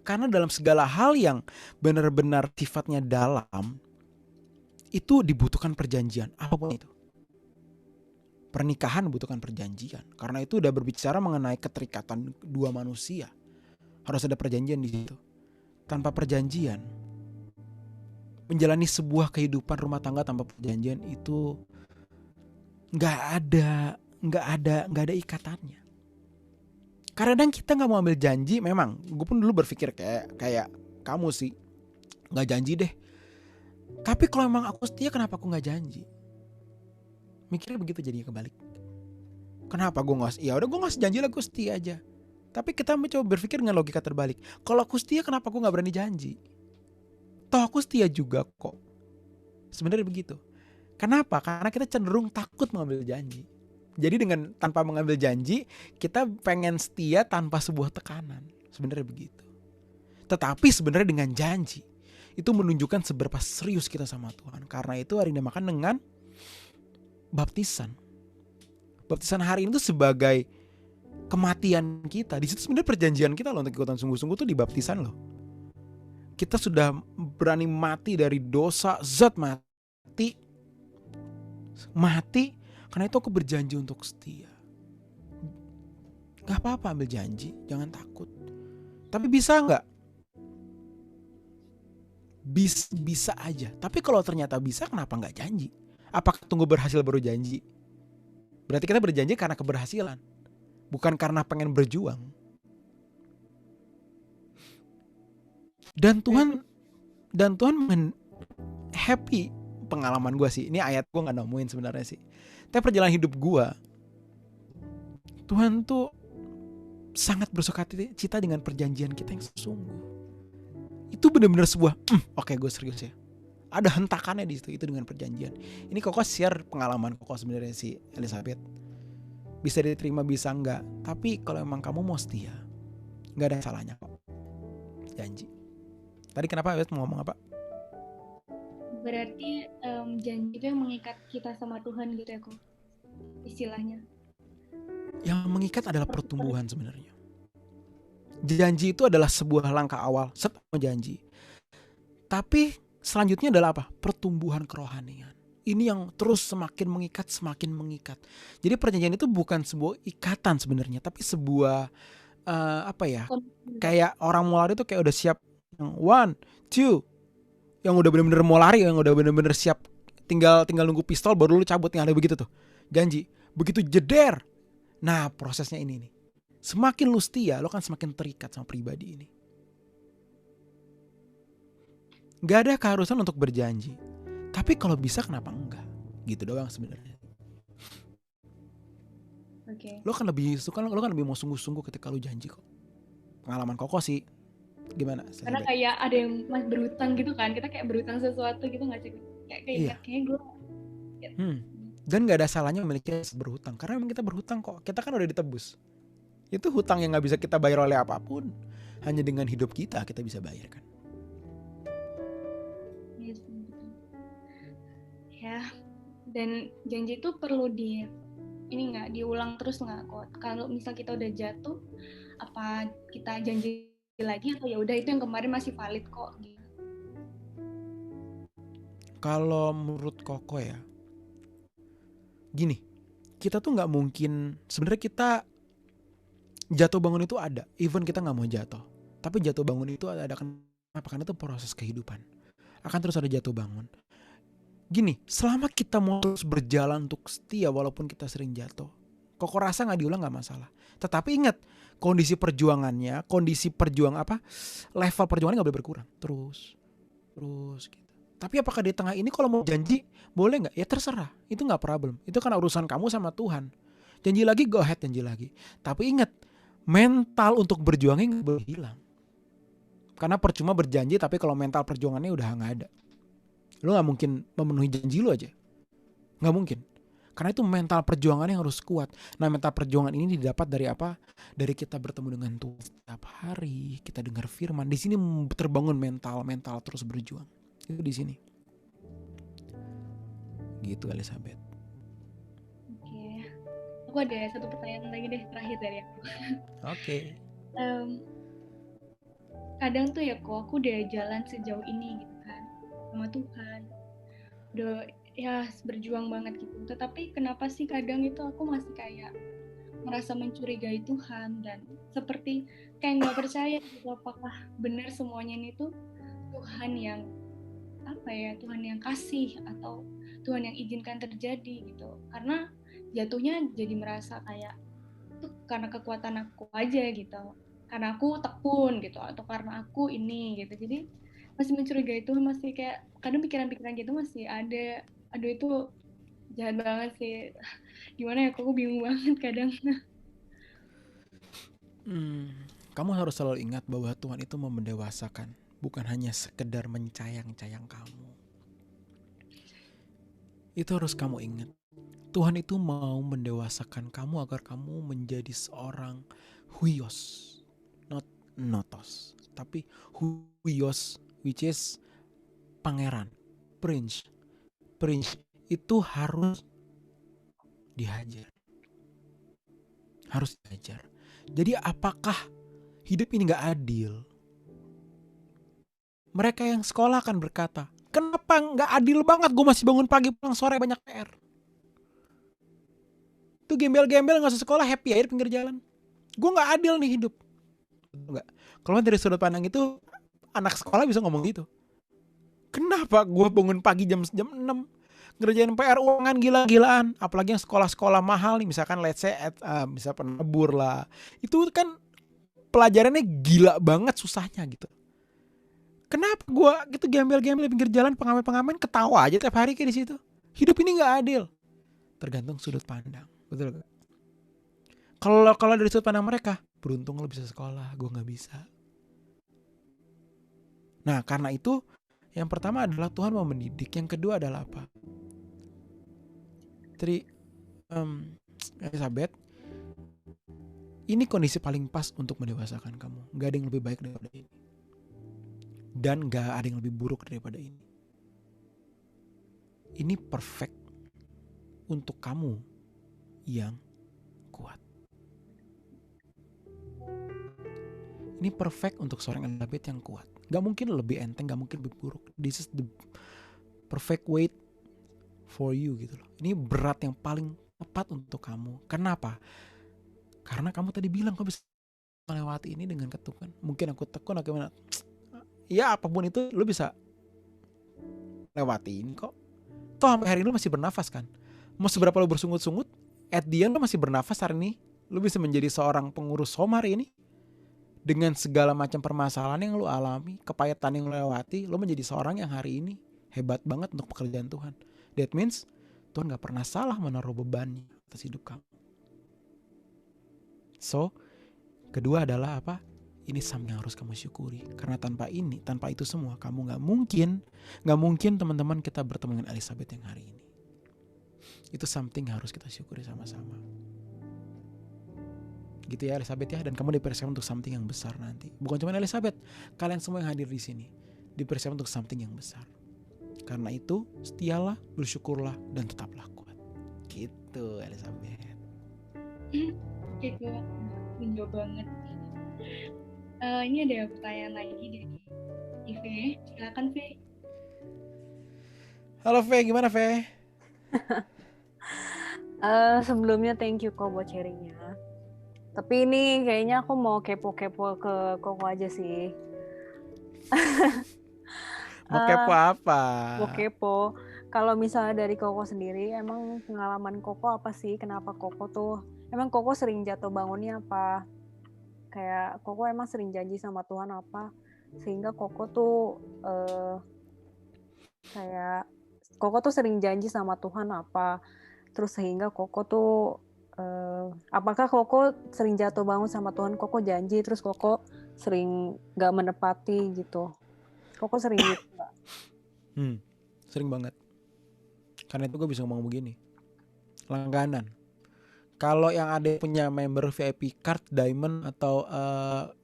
Karena dalam segala hal yang benar-benar sifatnya dalam, itu dibutuhkan perjanjian, apapun itu. Pernikahan membutuhkan perjanjian, karena itu udah berbicara mengenai keterikatan dua manusia. Harus ada perjanjian di situ. Tanpa perjanjian, menjalani sebuah kehidupan rumah tangga tanpa perjanjian itu nggak ada ikatannya. Kadang kita nggak mau ambil janji, memang. Gue pun dulu berpikir kayak kamu sih, nggak janji deh. Tapi kalau emang aku setia, kenapa aku nggak janji? Mikirnya begitu jadinya kebalik. Kenapa gue nggak? Ya udah gue nggak janji lah, gue setia aja. Tapi kita mencoba berpikir dengan logika terbalik. Kalau aku setia, kenapa aku nggak berani janji? Toh aku setia juga kok. Sebenarnya begitu. Kenapa? Karena kita cenderung takut mengambil janji. Jadi dengan tanpa mengambil janji, kita pengen setia tanpa sebuah tekanan. Sebenarnya begitu. Tetapi sebenarnya dengan janji, itu menunjukkan seberapa serius kita sama Tuhan. Karena itu hari ini dinamakan dengan baptisan. Baptisan hari ini tuh sebagai kematian kita. Di situ sebenarnya perjanjian kita loh untuk ikutan sungguh-sungguh tuh di baptisan loh. Kita sudah berani mati dari dosa, zat mati. Karena itu aku berjanji untuk setia. Gak apa-apa ambil janji, jangan takut. Tapi bisa gak? Bisa aja. Tapi kalau ternyata bisa, kenapa gak janji? Apakah tunggu berhasil baru janji? Berarti kita berjanji karena keberhasilan, bukan karena pengen berjuang. Dan Tuhan happy. Pengalaman gue sih, ini ayat gue gak nemuin sebenarnya sih, tapi perjalanan hidup gue, Tuhan tuh sangat bersukacita dengan perjanjian kita yang sesungguh. Itu benar-benar sebuah oke, gue serius ya. Ada hentakannya di situ, itu dengan perjanjian. Ini Koko share pengalaman Koko sebenarnya si Elizabeth. Bisa diterima, bisa enggak. Tapi kalau emang kamu mau setia, gak ada salahnya kok. Janji. Tadi kenapa Elizabeth mau ngomong apa? Berarti janji itu yang mengikat kita sama Tuhan gitu ya kok, istilahnya. Yang mengikat adalah pertumbuhan sebenarnya. Janji itu adalah sebuah langkah awal, janji. Tapi selanjutnya adalah apa? Pertumbuhan kerohanian. Ini yang terus semakin mengikat. Jadi perjanjian itu bukan sebuah ikatan sebenarnya, tapi sebuah kayak orang mau lari itu kayak udah siap yang 1, 2, yang udah bener-bener mau lari, yang udah bener-bener siap, tinggal nunggu pistol baru lu cabut, yang ada begitu tuh. Janji, begitu jeder. Nah, prosesnya ini nih. Semakin lu setia, lu kan semakin terikat sama pribadi ini. Gak ada keharusan untuk berjanji. Tapi kalau bisa kenapa enggak? Gitu doang sebenarnya. Oke. Lo kan lebih mau sungguh-sungguh ketika lo janji kok. Pengalaman Koko sih gimana? Karena Elizabeth? kayak ada yang mas berhutang gitu kan, kita kayak berhutang sesuatu gitu nggak sih? Kayak Iya. ingat kayaknya gue. Dan gak ada salahnya memiliki aset berhutang. Karena memang kita berhutang kok. Kita kan udah ditebus. Itu hutang yang gak bisa kita bayar oleh apapun. Hanya dengan hidup kita bisa bayarkan. Yes, betul. Ya, dan janji itu perlu diulang terus nggak kok? Kalau misal kita udah jatuh, apa kita janji lagi atau ya udah itu yang kemarin masih valid kok? Gitu. Kalau menurut Koko ya, gini, kita tuh nggak mungkin. Sebenarnya kita jatuh bangun itu ada, even kita nggak mau jatuh. Tapi jatuh bangun itu ada kenapa? Karena itu proses kehidupan. Akan terus ada jatuh bangun. Gini, selama kita mau terus berjalan untuk setia walaupun kita sering jatuh, Koko rasa nggak diulang nggak masalah. Tetapi ingat, kondisi perjuangannya, level perjuangannya nggak boleh berkurang. Terus gitu. Tapi apakah di tengah ini kalau mau janji boleh nggak? Ya terserah, itu nggak problem. Itu kan urusan kamu sama Tuhan. Janji lagi, go ahead janji lagi. Tapi ingat, mental untuk berjuangnya nggak boleh hilang. Karena percuma berjanji tapi kalau mental perjuangannya udah nggak ada. Lo gak mungkin memenuhi janji lo aja. Gak mungkin. Karena itu mental perjuangan yang harus kuat. Nah mental perjuangan ini didapat dari apa? Dari kita bertemu dengan Tuhan setiap hari. Kita dengar firman. Di sini terbangun mental terus berjuang. Itu di sini. Gitu Elizabeth. Oke. Aku ada satu pertanyaan lagi deh terakhir dari aku. Oke. Kadang tuh ya kok aku udah jalan sejauh ini gitu kan sama Tuhan, udah ya berjuang banget gitu, tetapi kenapa sih kadang itu aku masih kayak merasa mencurigai Tuhan dan seperti kayak nggak percaya gitu, apakah benar semuanya ini tuh Tuhan yang Tuhan yang kasih atau Tuhan yang izinkan terjadi gitu. Karena jatuhnya jadi merasa kayak itu karena kekuatan aku aja gitu, karena aku tekun gitu, atau karena aku ini gitu. Jadi masih mencurigai itu, masih kayak kadang pikiran-pikiran gitu masih ada. Aduh itu jahat banget sih. Gimana ya, aku bingung banget kadang. Kamu harus selalu ingat bahwa Tuhan itu mau mendewasakan, bukan hanya sekedar mencayang-cayang kamu. Itu harus kamu ingat. Tuhan itu mau mendewasakan kamu agar kamu menjadi seorang huios, not notos, tapi huios, which is pangeran, prince. Prince itu harus dihajar. Harus dihajar. Jadi apakah hidup ini gak adil? Mereka yang sekolah akan berkata, kenapa gak adil banget, gue masih bangun pagi pulang sore banyak PR. Tuh gembel-gembel gak usah sekolah, happy aja di pinggir jalan. Gue gak adil nih hidup. Kalau dari sudut pandang itu, anak sekolah bisa ngomong gitu. Kenapa gue bangun pagi jam 6 ngerjain PR ulangan gila-gilaan, apalagi yang sekolah-sekolah mahal nih, misalkan let's say bisa penebur lah, itu kan pelajarannya gila banget susahnya gitu. Kenapa gue gitu gembel-gembel di pinggir jalan, pengamen-pengamen ketawa aja tiap hari kayak di situ. Hidup ini nggak adil. Tergantung sudut pandang, betul gak? Kalau dari sudut pandang mereka, beruntung lo bisa sekolah, gue nggak bisa. Nah karena itu, yang pertama adalah Tuhan mau mendidik, yang kedua adalah apa? Jadi Elizabeth, ini kondisi paling pas untuk mendewasakan kamu. Gak ada yang lebih baik daripada ini, dan gak ada yang lebih buruk daripada ini. Ini perfect untuk kamu yang kuat. Ini perfect untuk seorang Elizabeth yang kuat. Gak mungkin lebih enteng, gak mungkin lebih buruk. This is the perfect weight for you gitu loh. Ini berat yang paling tepat untuk kamu. Kenapa? Karena kamu tadi bilang kamu bisa melewati ini dengan ketukan. Mungkin aku tekun atau gimana? Ya apapun itu lu bisa lewati ini kok. Toh sampai hari ini lu masih bernafas kan. Mau seberapa lu bersungut-sungut, at the end lu masih bernafas hari ini. Lu bisa menjadi seorang pengurus home hari ini. Dengan segala macam permasalahan yang lu alami, kepahitan yang lu lewati, lu menjadi seorang yang hari ini hebat banget untuk pekerjaan Tuhan. That means Tuhan gak pernah salah menaruh bebannya atas hidup kamu. So, kedua adalah apa? Ini something yang harus kamu syukuri. Karena tanpa itu semua, kamu gak mungkin teman-teman kita bertemu dengan Elizabeth yang hari ini. Itu something yang harus kita syukuri sama-sama. Gitu ya Elizabeth ya. Dan kamu dipersiapkan untuk something yang besar nanti. Bukan cuma Elizabeth, kalian semua yang hadir di sini dipersiapkan untuk something yang besar. Karena itu, setialah, bersyukurlah, dan tetaplah kuat. Gitu Elizabeth. Gitu, bingung banget. Ini ada pertanyaan lagi dari Ive. Silakan Ve. Halo Ve, gimana Ve? Sebelumnya thank you kok buat sharingnya. Tapi ini kayaknya aku mau kepo-kepo ke Koko aja sih. Mau kepo apa? Mau kepo. Kalau misalnya dari Koko sendiri, emang pengalaman Koko apa sih? Kenapa Koko tuh? Emang Koko sering jatuh bangunnya apa? Kayak Koko emang sering janji sama Tuhan apa? Sehingga Koko tuh kayak Koko tuh sering janji sama Tuhan apa? Terus sehingga Koko tuh apakah Koko sering jatuh bangun sama Tuhan? Koko janji terus Koko sering gak menepati gitu. Koko sering gitu gak? Sering banget. Karena itu gue bisa ngomong begini. Langganan. Kalau yang ada punya member VIP card Diamond atau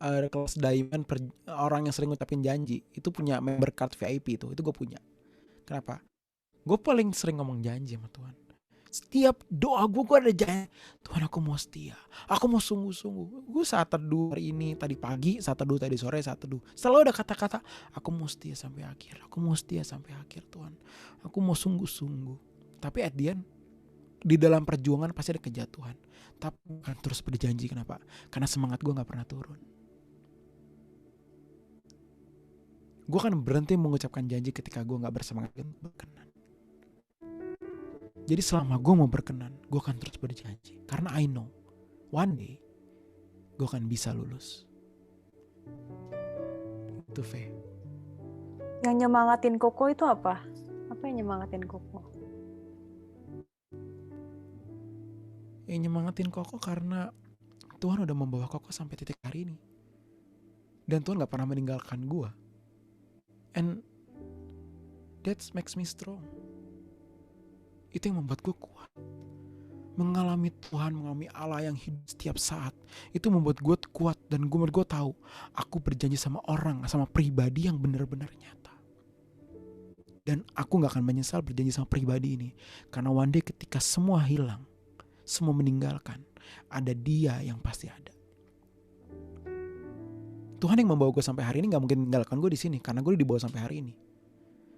kelas Diamond orang yang sering ngucapin janji, itu punya member card VIP itu gue punya. Kenapa? Gue paling sering ngomong janji sama Tuhan. Setiap doa gue ada janji. Tuhan, aku mau setia, aku mau sungguh-sungguh. Gue saat teduh hari ini, tadi pagi, saat teduh tadi sore, saat teduh, selalu ada kata-kata, aku mau setia sampai akhir, aku mau setia sampai akhir Tuhan, aku mau sungguh-sungguh. Tapi at the end, di dalam perjuangan pasti ada kejatuhan, tapi bukan terus berjanji. Kenapa? Karena semangat gue gak pernah turun. Gue akan berhenti mengucapkan janji ketika gue gak bersemangat berkenan. Jadi selama gue mau berkenan, gue akan terus berjanji. Karena I know, one day, gue akan bisa lulus. Itu Ve. Yang nyemangatin Koko itu apa? Apa yang nyemangatin Koko? Yang nyemangatin Koko karena Tuhan udah membawa Koko sampai titik hari ini. Dan Tuhan gak pernah meninggalkan gue. And that makes me strong. Itu yang membuat gue kuat. Mengalami Tuhan, mengalami Allah yang hidup setiap saat, itu membuat gue kuat. Dan gue tahu aku berjanji sama orang, sama pribadi yang benar-benar nyata. Dan aku gak akan menyesal berjanji sama pribadi ini. Karena one day ketika semua hilang, semua meninggalkan, ada Dia yang pasti ada. Tuhan yang membawa gue sampai hari ini gak mungkin meninggalkan gue di sini, karena gue dibawa sampai hari ini.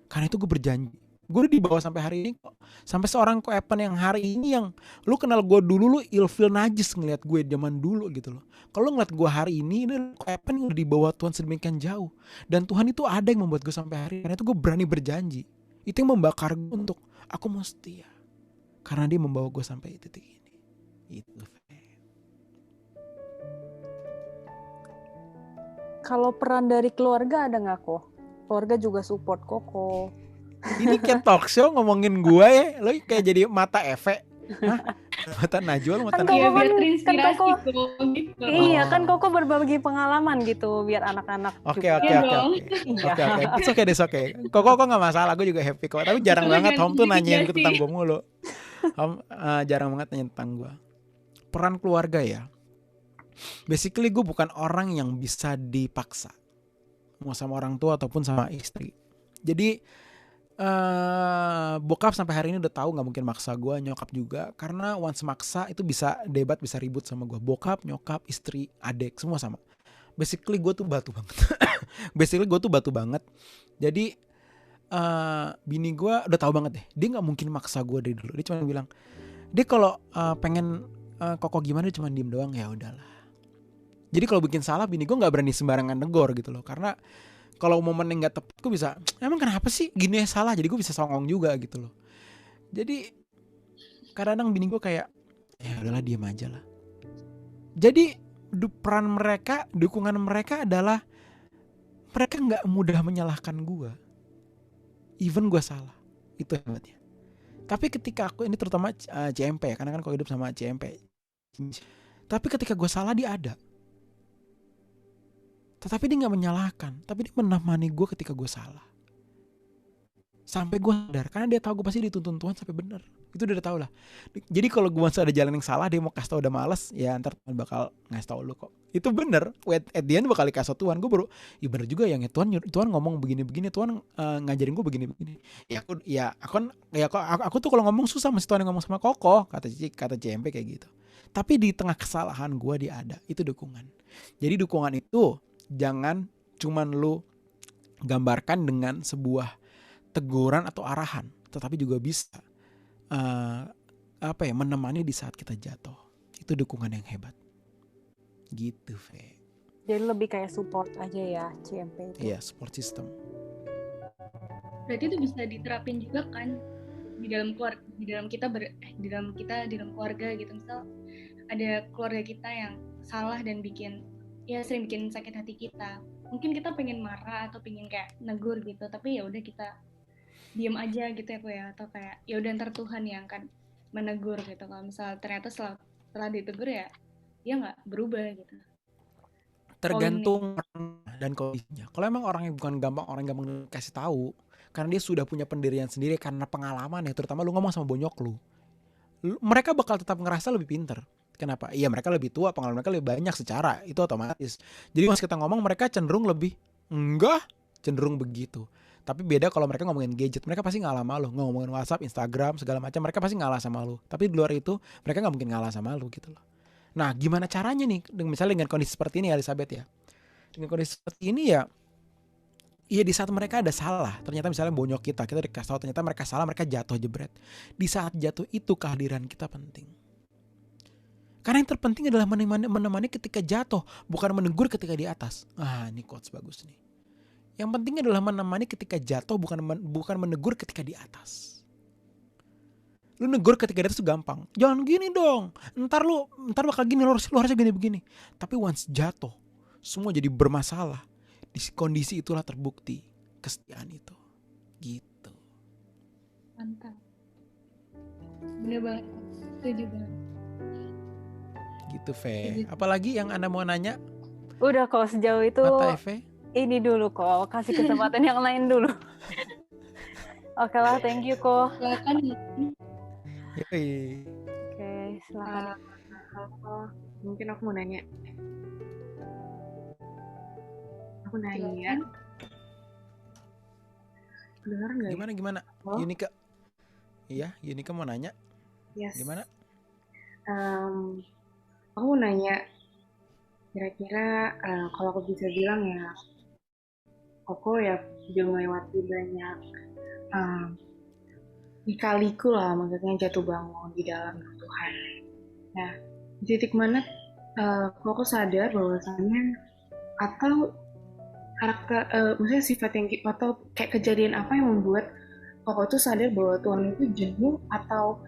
Karena itu gue berjanji. Gue udah dibawa sampai hari ini kok. Sampai seorang Ko Evan yang hari ini, yang lu kenal gue dulu, lu ilfil najis ngeliat gue zaman dulu gitu loh. Kalau ngeliat gue hari ini Ko Evan yang udah dibawa Tuhan sedemikian jauh. Dan Tuhan itu ada yang membuat gue sampai hari ini. Karena itu gue berani berjanji. Itu yang membakar gue untuk aku mau setia. Karena Dia membawa gue sampai titik ini. Itu. Kalau peran dari keluarga ada nggak kok? Keluarga juga support Koko. Ini kayak talk show ngomongin gue ya. Lo kayak jadi mata Eve. Hah? Mata Najwa, mata Koko Iya, Najwa. biar kan terinspirasi Koko, gitu. iya kan Koko berbagi pengalaman gitu biar anak-anak Oke. juga. Iya dong. Iya. It's okay, it's okay. Kok gak masalah, gue juga happy kok. Tapi jarang Itu banget jangan Hom tuh nanyain dikit tentang sih. gue mulu. Hom jarang banget nanya tentang gue. Peran keluarga ya. Basically gue bukan orang yang bisa dipaksa. Mau sama orang tua ataupun sama istri. Jadi bokap sampai hari ini udah tahu nggak mungkin maksa gue, nyokap juga, karena once maksa itu bisa debat, bisa ribut sama gue. Bokap, nyokap, istri, adik semua sama. Basically gue tuh batu banget. Jadi bini gue udah tahu banget deh, dia nggak mungkin maksa gue dari dulu. Dia cuma bilang, dia kalau pengen Koko gimana, dia cuma diem doang, ya udahlah. Jadi kalau bikin salah, bini gue nggak berani sembarangan negor gitu loh, karena kalau momennya nggak tepat, gue bisa, emang kenapa sih gini ya salah, jadi gue bisa songong juga gitu loh. Jadi kadang-kadang bini gue kayak, ya udahlah diam aja lah. Jadi peran mereka, dukungan mereka adalah mereka nggak mudah menyalahkan gue, even gue salah. Itu hebatnya. Tapi ketika aku ini terutama CMP ya, karena kan kalau hidup sama CMP. Tapi ketika gue salah dia ada. Tetapi dia nggak menyalahkan, tapi dia menemani gue ketika gue salah. Sampai gue sadar, karena dia tahu gue pasti dituntun Tuhan sampai benar. Itu udah tahu lah. Jadi kalau gue masih ada jalan yang salah, dia mau kasih tau udah males, ya ntar Tuhan bakal ngasih tau lu kok. Itu bener. At the end bakal dikasih tau Tuhan. Gue baru, ya bener juga yang Tuhan ngomong begini-begini, Tuhan ngajarin gue begini-begini. Aku tuh kalau ngomong susah, mesti Tuhan yang ngomong sama Koko, kata CMP kayak gitu. Tapi di tengah kesalahan gue dia ada. Itu dukungan. Jadi dukungan itu jangan cuman lu gambarkan dengan sebuah teguran atau arahan, tetapi juga bisa menemani di saat kita jatuh. Itu dukungan yang hebat. Gitu, Fe. Jadi lebih kayak support aja ya CMP itu. Iya, support system. Berarti itu bisa diterapin juga kan di dalam keluarga gitu. Misal ada keluarga kita yang salah dan sering bikin sakit hati kita. Mungkin kita pengen marah atau pengen kayak negur gitu, tapi ya udah kita diam aja gitu ya, ya, atau kayak ya udah ntar Tuhan yang akan menegur gitu. Kalau misal ternyata setelah ditegur ya dia nggak berubah gitu. Tergantung dan kondisinya. Kalau emang orang yang gampang kasih tahu, karena dia sudah punya pendirian sendiri karena pengalaman ya, terutama lu ngomong sama bonyok lu, mereka bakal tetap ngerasa lebih pinter. Kenapa? Iya, mereka lebih tua, pengalaman mereka lebih banyak secara itu otomatis. Jadi pas kita ngomong mereka cenderung begitu. Tapi beda kalau mereka ngomongin gadget, mereka pasti ngalah sama lu. Ngomongin WhatsApp, Instagram, segala macam, mereka pasti ngalah sama lu. Tapi di luar itu, mereka gak mungkin ngalah sama lu gitu loh. Nah, gimana caranya nih? Misalnya dengan kondisi seperti ini, Elizabeth ya. Dengan kondisi seperti ini ya, iya di saat mereka ada salah, ternyata misalnya bonyok kita dikasih tahu ternyata mereka salah, mereka jatuh jebret. Di saat jatuh itu kehadiran kita penting. Karena yang terpenting adalah menemani ketika jatuh, bukan menegur ketika di atas. Ini quotes bagus nih. Yang penting adalah menemani ketika jatuh, bukan menegur ketika di atas. Lu negur ketika di atas itu gampang. Jangan gini dong. Ntar bakal gini, lu harusnya gini begini. Tapi once jatuh, semua jadi bermasalah. Di kondisi itulah terbukti kesetiaan itu. Gitu. Mantap. Bener banget. Setuju banget. Gitu, Fe. Apalagi yang Anda mau nanya? Udah kok sejauh itu. Mata Fe? Ini dulu kok, kasih kesempatan yang lain dulu. Oke lah, thank you kok. Silakan. Yoi. Oke, silakan. Mungkin aku mau nanya. Dengar nggak? Gimana? Oh? Yunika. Iya, Yunika mau nanya. Yes. Gimana? Aku mau nanya. Kira-kira kalau aku bisa bilang ya, Koko ya udah melewati banyak lika-liku lah, maksudnya jatuh bangun di dalam Tuhan. Nah, di titik mana Koko sadar bahwasannya atau karakter, maksudnya sifat yang atau kayak kejadian apa yang membuat Koko tuh sadar bahwa Tuhan itu jenuh, atau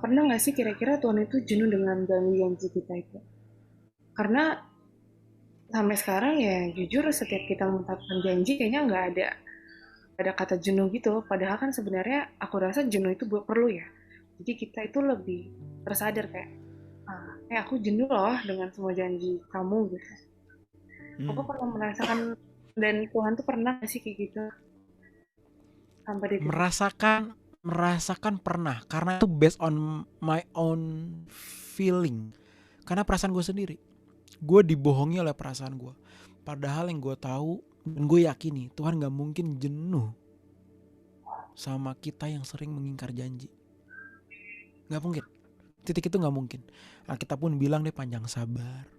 pernah nggak sih kira-kira Tuhan itu jenuh dengan janji kita itu? Karena sampai sekarang ya jujur setiap kita mengucapkan janji kayaknya nggak ada kata jenuh gitu. Padahal kan sebenarnya aku rasa jenuh itu perlu ya. Jadi kita itu lebih tersadar kayak, aku jenuh loh dengan semua janji kamu gitu. Aku pernah merasakan, dan Tuhan tuh pernah nggak sih kayak gitu? Sampai di merasakan pernah, karena itu based on my own feeling. Karena perasaan gue sendiri. Gue dibohongi oleh perasaan gue. Padahal yang gue tahu dan gue yakini Tuhan gak mungkin jenuh sama kita yang sering mengingkar janji. Gak mungkin. Titik itu gak mungkin. Alkitab pun bilang dia panjang sabar,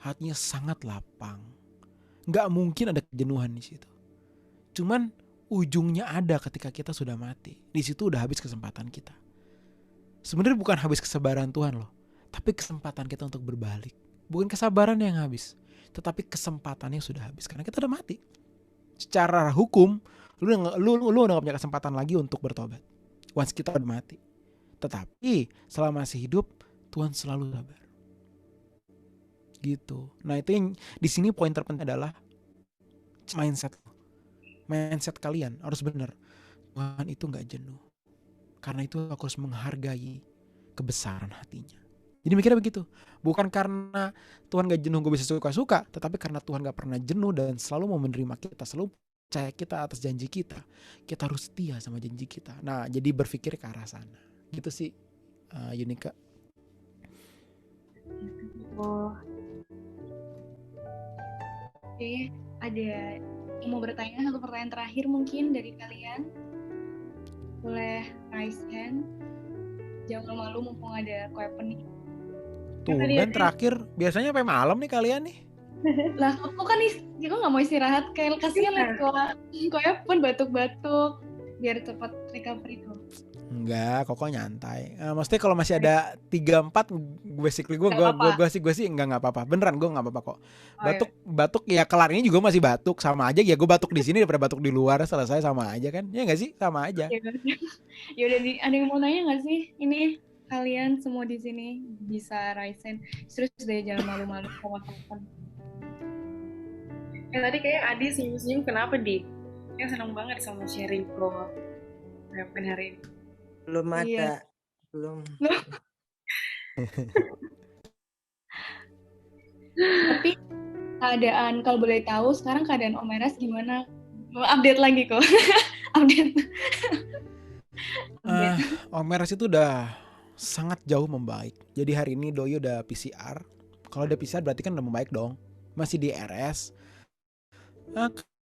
hatinya sangat lapang. Gak mungkin ada kejenuhan di situ. Cuman ujungnya ada ketika kita sudah mati. Di situ udah habis kesempatan kita. Sebenarnya bukan habis kesabaran Tuhan loh, tapi kesempatan kita untuk berbalik. Bukan kesabaran yang habis, tetapi kesempatannya sudah habis karena kita udah mati. Secara hukum, lu udah gak punya kesempatan lagi untuk bertobat. Once kita udah mati. Tetapi selama masih hidup, Tuhan selalu sabar. Gitu. Nah itu yang di sini poin terpenting adalah mindset kalian harus benar. Tuhan itu nggak jenuh. Karena itu aku harus menghargai kebesaran hatinya. Jadi mikirnya begitu. Bukan karena Tuhan gak jenuh gue bisa suka-suka, tetapi karena Tuhan gak pernah jenuh dan selalu mau menerima kita, selalu percaya kita atas janji kita. Kita harus setia sama janji kita. Nah, jadi berpikir ke arah sana. Gitu sih, Yunika. Oh, Oke, ada yang mau bertanya, satu pertanyaan terakhir mungkin dari kalian. Boleh raise hand. Jangan malu mumpung ada weapon nih. Tumben terakhir, biasanya sampai malam nih kalian nih. Lah, aku kan aku nggak mau istirahat, kayak kasihan lihat weapon batuk-batuk biar cepat recovery tuh. Enggak, Koko nyantai. Maksudnya kalau masih ada 3-4 basically gue sih enggak apa-apa. Beneran gue enggak apa-apa kok. Batuk ya kelar ini juga masih batuk, sama aja ya gue batuk di sini daripada batuk di luar, selesai sama aja kan. Ya enggak sih? Sama aja. Ya udah, ada yang mau nanya enggak sih? Ini kalian semua di sini bisa raise hand. Terus deh, jangan malu-malu sama teman. Tadi kayak Adi senyum-senyum, kenapa Di? Ya senang banget sama sharing pro weapon hari ini. Belum ada. Iya. Belum. Tapi keadaan, kalau boleh tahu sekarang keadaan Om Eras gimana? Update lagi kok. Update. Om Eras itu udah sangat jauh membaik. Jadi hari ini Doi udah PCR. Kalau udah PCR berarti kan udah membaik dong. Masih di RS.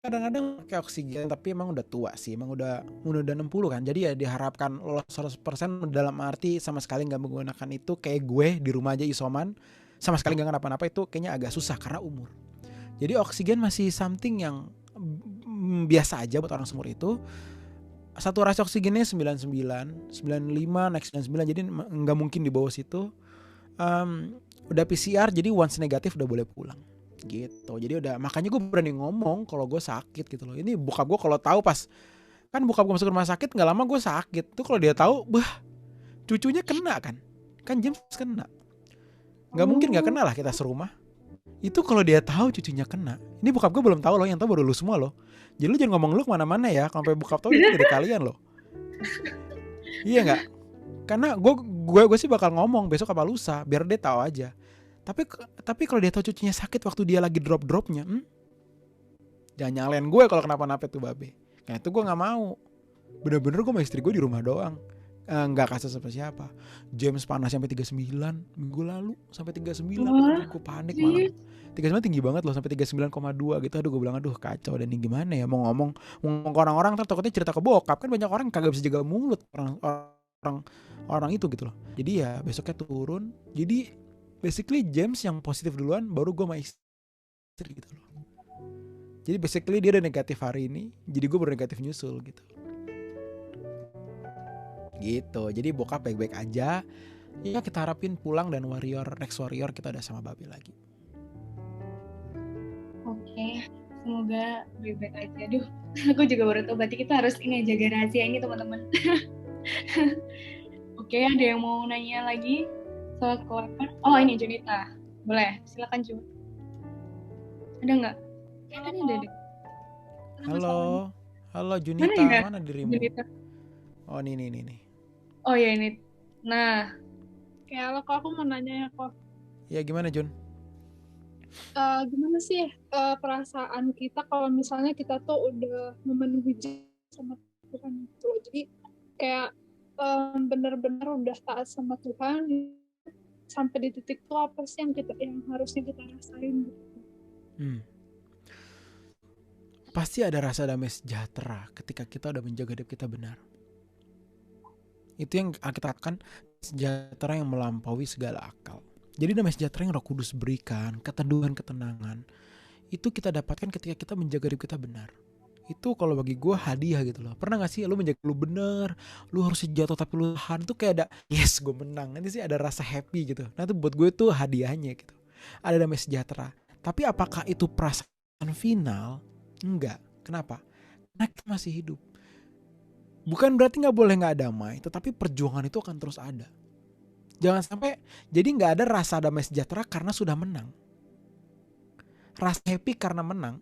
Kadang-kadang pakai oksigen, tapi emang udah tua sih, emang udah 60 kan. Jadi ya diharapkan lolos 100% dalam arti sama sekali gak menggunakan itu. Kayak gue di rumah aja isoman, sama sekali gak kenapa-napa, itu kayaknya agak susah karena umur. Jadi oksigen masih something yang biasa aja buat orang seumur itu. Saturasi oksigennya 99, 95, naik 99, jadi gak mungkin di bawah situ. Udah PCR, jadi once negatif udah boleh pulang gitu. Jadi udah, makanya gue berani ngomong kalau gue sakit gitu loh. Ini bokap gue kalau tahu pas kan bokap gue masuk rumah sakit nggak lama gue sakit tuh, kalau dia tahu, cucunya kena kan James kena, nggak mungkin nggak kena lah kita serumah. Itu kalau dia tahu cucunya kena, ini bokap gue belum tahu loh, yang tahu baru lu semua loh. Jadi lu jangan ngomong lu kemana-mana ya, kalau sampai bokap tahu ini dari kalian loh. Iya nggak? Karena gue sih bakal ngomong besok apa lusa biar dia tahu aja. Tapi kalau dia tahu cucunya sakit waktu dia lagi drop-dropnya, jangan nyalain gue kalau kenapa-napa tuh babe. Nah itu gue nggak mau. Bener-bener gue sama istri gue di rumah doang, nggak kasih siapa. James panas sampai 39 minggu lalu, sampai 39. Gue panik malah. 39 tinggi banget loh, sampai 39,2 gitu. Aduh gue bilang aduh kacau, dan ini gimana ya mau ngomong ke orang-orang, ntar takutnya cerita ke bokap, kan banyak orang kagak bisa jaga mulut orang itu gitu loh. Jadi ya besoknya turun. Jadi basically James yang positif duluan, baru gue sama istri gitu loh. Jadi basically dia udah negatif hari ini, jadi gue baru negatif nyusul gitu. Jadi bokap baik-baik aja. Ya kita harapin pulang dan next warrior kita udah sama babe lagi. Oke, semoga baik-baik aja. Aduh, aku juga baru tahu, berarti kita harus ini jaga rahasia ini teman-teman. Oke, ada yang mau nanya lagi soal weapon? Oh ini Junita, boleh silakan Jun. Ada nggak? Tadi ada deh. Halo Junita, mana dirimu? Junita. Oh nih. Oh ya ini. Nah, kayak kok aku mau nanya ya kok. Ya gimana Jun? Gimana sih perasaan kita kalau misalnya kita tuh udah memenuhi sama Tuhan gitu. Jadi kayak benar-benar udah taat sama Tuhan, sampai di titik itu apa sih yang harusnya kita rasain gitu. Pasti ada rasa damai sejahtera ketika kita udah menjaga hidup kita benar. Itu yang kita katakan sejahtera yang melampaui segala akal. Jadi damai sejahtera yang Roh Kudus berikan, keteduhan, ketenangan, itu kita dapatkan ketika kita menjaga hidup kita benar. Itu kalau bagi gue hadiah gitu loh. Pernah gak sih lu menjaga lu bener, lu harus jatuh tapi lu tahan, tuh kayak ada yes gue menang. Nanti sih ada rasa happy gitu. Nah itu buat gue tuh hadiahnya gitu. Ada damai sejahtera. Tapi apakah itu perasaan final? Enggak. Kenapa? Karena kita masih hidup. Bukan berarti gak boleh gak damai, tetapi perjuangan itu akan terus ada. Jangan sampai jadi gak ada rasa damai sejahtera karena sudah menang. Rasa happy karena menang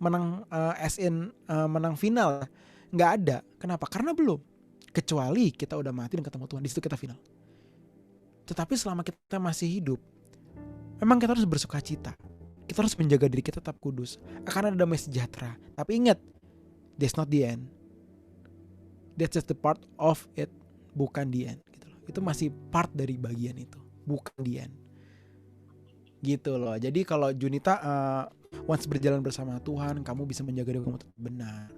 menang final nggak ada. Kenapa? Karena belum. Kecuali kita udah mati dan ketemu Tuhan, di situ kita final. Tetapi selama kita masih hidup, memang kita harus bersuka cita. Kita harus menjaga diri kita tetap kudus. Akan ada damai sejahtera. Tapi ingat, that's not the end. That's just the part of it, bukan the end. Gitu loh. Itu masih part dari bagian itu, bukan the end. Gitu loh. Jadi kalau Junita once berjalan bersama Tuhan, kamu bisa menjaga diri kamu tetap benar.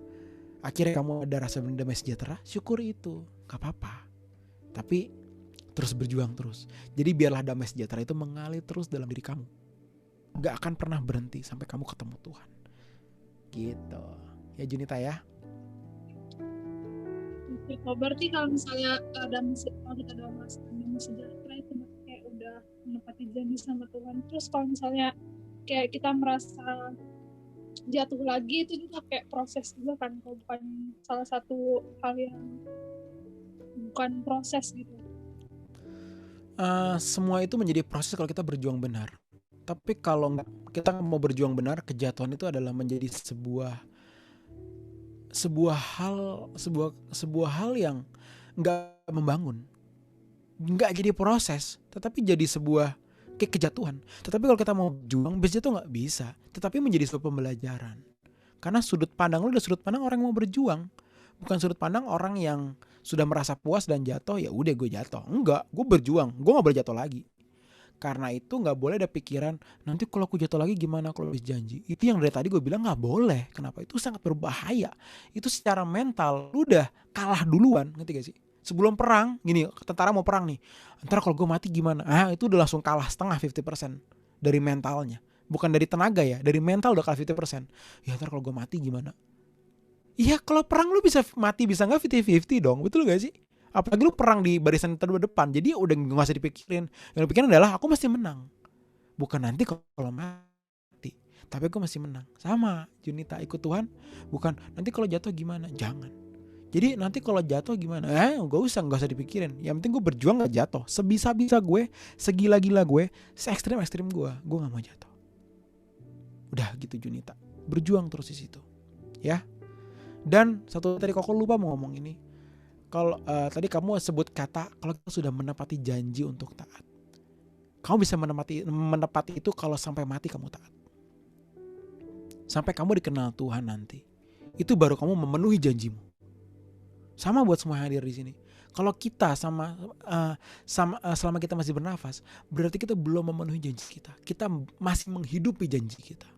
Akhirnya kamu ada rasa damai sejahtera, syukuri itu, gak apa-apa. Tapi terus berjuang terus. Jadi biarlah damai sejahtera itu mengalir terus dalam diri kamu. Gak akan pernah berhenti sampai kamu ketemu Tuhan. Gitu. Ya Junita ya. Oke, berarti kalau misalnya kalau kita ada masa damai sejahtera itu kayak udah menepati janji sama Tuhan. Terus kalau misalnya kayak kita merasa jatuh lagi, itu juga kayak proses juga kan, kalau bukan salah satu hal yang bukan proses gitu. Semua itu menjadi proses kalau kita berjuang benar. Tapi kalau kita mau berjuang benar, kejatuhan itu adalah menjadi sebuah hal yang nggak membangun, nggak jadi proses, tetapi jadi sebuah kayak kejatuhan. Tetapi kalau kita mau berjuang, bisa itu nggak bisa, tetapi menjadi sebuah pembelajaran. Karena sudut pandang lu udah sudut pandang orang yang mau berjuang, bukan sudut pandang orang yang sudah merasa puas dan jatuh, ya udah gue jatuh. Enggak, gue berjuang, gue nggak boleh jatuh lagi. Karena itu nggak boleh ada pikiran nanti kalau aku jatuh lagi gimana kalau habis janji. Itu yang dari tadi gue bilang nggak boleh. Kenapa? Itu sangat berbahaya. Itu secara mental lu udah kalah duluan, ngerti gak sih? Sebelum perang, gini, tentara mau perang nih. Ntar kalau gue mati gimana? Itu udah langsung kalah setengah 50% dari mentalnya. Bukan dari tenaga ya, dari mental udah kalah 50%. Ya ntar kalau gue mati gimana? Iya, kalau perang lu bisa mati bisa nggak 50-50 dong, betul gak sih? Apalagi lu perang di barisan terdepan, jadi udah nggak usah dipikirin. Yang lu pikirin adalah aku masih menang. Bukan nanti kalau mati, tapi aku masih menang. Sama Junita, ikut Tuhan. Bukan nanti kalau jatuh gimana? Jangan. Jadi nanti kalau jatuh gimana? Gak usah dipikirin. Yang penting gue berjuang gak jatuh. Sebisa-bisa gue, segila-gila gue, se-ekstrim-ekstrim gue gak mau jatuh. Udah gitu Junita. Berjuang terus di situ. Ya. Dan satu tadi Koko lupa mau ngomong ini. Kalau tadi kamu sebut kata kalau kita sudah menepati janji untuk taat. Kamu bisa menepati itu kalau sampai mati kamu taat. Sampai kamu dikenal Tuhan nanti. Itu baru kamu memenuhi janjimu. Sama buat semua yang hadir di sini. Kalau kita selama kita masih bernafas, berarti kita belum memenuhi janji kita. Kita masih menghidupi janji kita.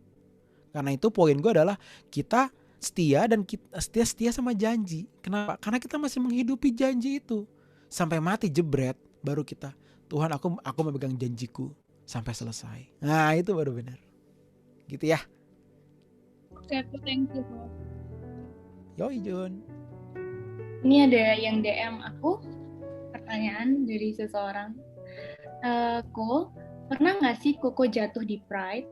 Karena itu poin gue adalah kita setia dan kita setia sama janji. Kenapa? Karena kita masih menghidupi janji itu. Sampai mati jebret, baru kita, Tuhan aku memegang janjiku sampai selesai. Nah itu baru benar. Gitu ya. Oke, thank you. Yoi Jun. Ini ada yang DM aku, pertanyaan dari seseorang. Ko, pernah gak sih Koko jatuh di pride?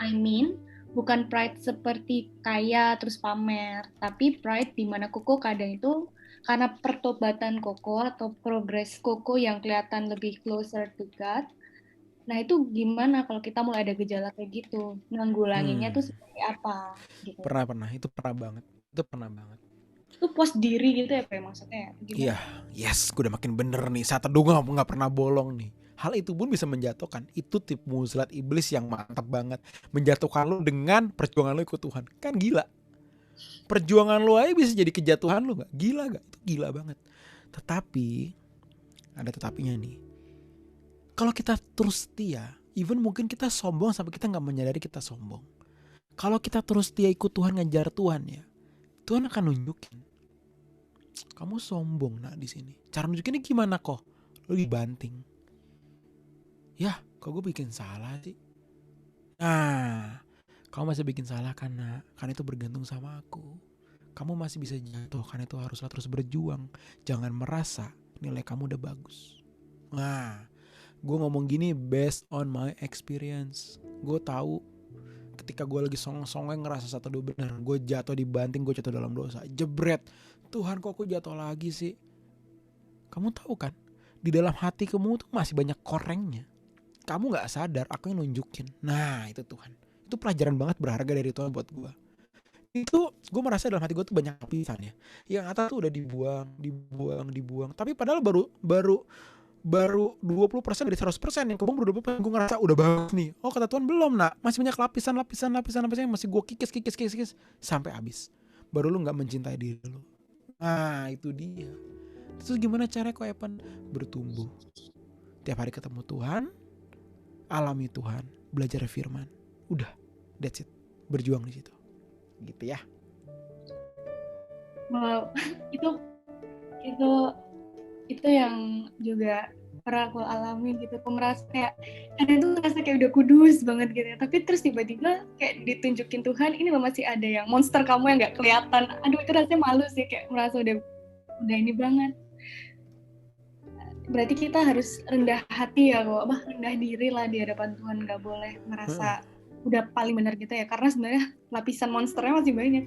I mean, bukan pride seperti kaya terus pamer, tapi pride di mana Koko kadang itu karena pertobatan Koko atau progres Koko yang kelihatan lebih closer to God. Nah itu gimana kalau kita mulai ada gejala kayak gitu? Nanggulanginnya tuh seperti apa? Gitu. Pernah, itu pernah banget. Itu puas diri gitu ya Pak maksudnya? Iya, yes, gue udah makin bener nih. Saat teduh gak pernah bolong nih. Hal itu pun bisa menjatuhkan. Itu tipu muslihat iblis yang mantap banget. Menjatuhkan lu dengan perjuangan lu ikut Tuhan. Kan gila. Perjuangan lu aja bisa jadi kejatuhan lu gak? Gila gak? Itu gila banget. Tetapi, ada tetapinya nih. Kalau kita terus setia, even mungkin kita sombong sampai kita gak menyadari kita sombong. Kalau kita terus setia ikut Tuhan, ngejar Tuhan ya, Tuhan akan nunjukin. Kamu sombong nak di sini. Cara nunjukinnya gimana kok? Lu dibanting. Ya, kok gue bikin salah sih? Nah, kamu masih bikin salah karena itu bergantung sama aku. Kamu masih bisa jatuh karena itu haruslah terus berjuang. Jangan merasa nilai kamu udah bagus. Nah, gue ngomong gini based on my experience. Gue tahu ketika gue lagi songong-songong ngerasa satu dua benar, gue jatuh dibanting, gue jatuh dalam dosa, jebret. Tuhan kok aku jatuh lagi sih? Kamu tahu kan, di dalam hati kamu tuh masih banyak korengnya. Kamu gak sadar, aku yang nunjukin. Nah itu Tuhan. Itu pelajaran banget berharga dari Tuhan buat gue. itu gue merasa dalam hati gue tuh banyak lapisan ya. Yang atas tuh udah dibuang. Tapi padahal baru 20% dari 100% yang kebuang baru 20%. Gue ngerasa udah bagus nih. Oh kata Tuhan belum nak, masih banyak lapisan yang masih gue kikis sampai habis. Baru lu nggak mencintai diri lu. Nah itu dia. Terus gimana caranya kok Evan bertumbuh? Tiap hari ketemu Tuhan, alami Tuhan, belajar firman. Udah, that's it. Berjuang di situ. Gitu ya. Wow, itu yang juga pernah aku alami gitu. Aku merasa kayak kadang tuh merasa kayak udah kudus banget gitu ya. Tapi terus tiba-tiba kayak ditunjukin Tuhan, ini loh masih ada yang monster kamu yang nggak kelihatan. Aduh itu rasanya malu sih, kayak merasa udah ini banget. Berarti kita harus rendah hati ya kok, rendah diri lah di hadapan Tuhan, nggak boleh merasa udah paling benar gitu ya. Karena sebenarnya lapisan monsternya masih banyak.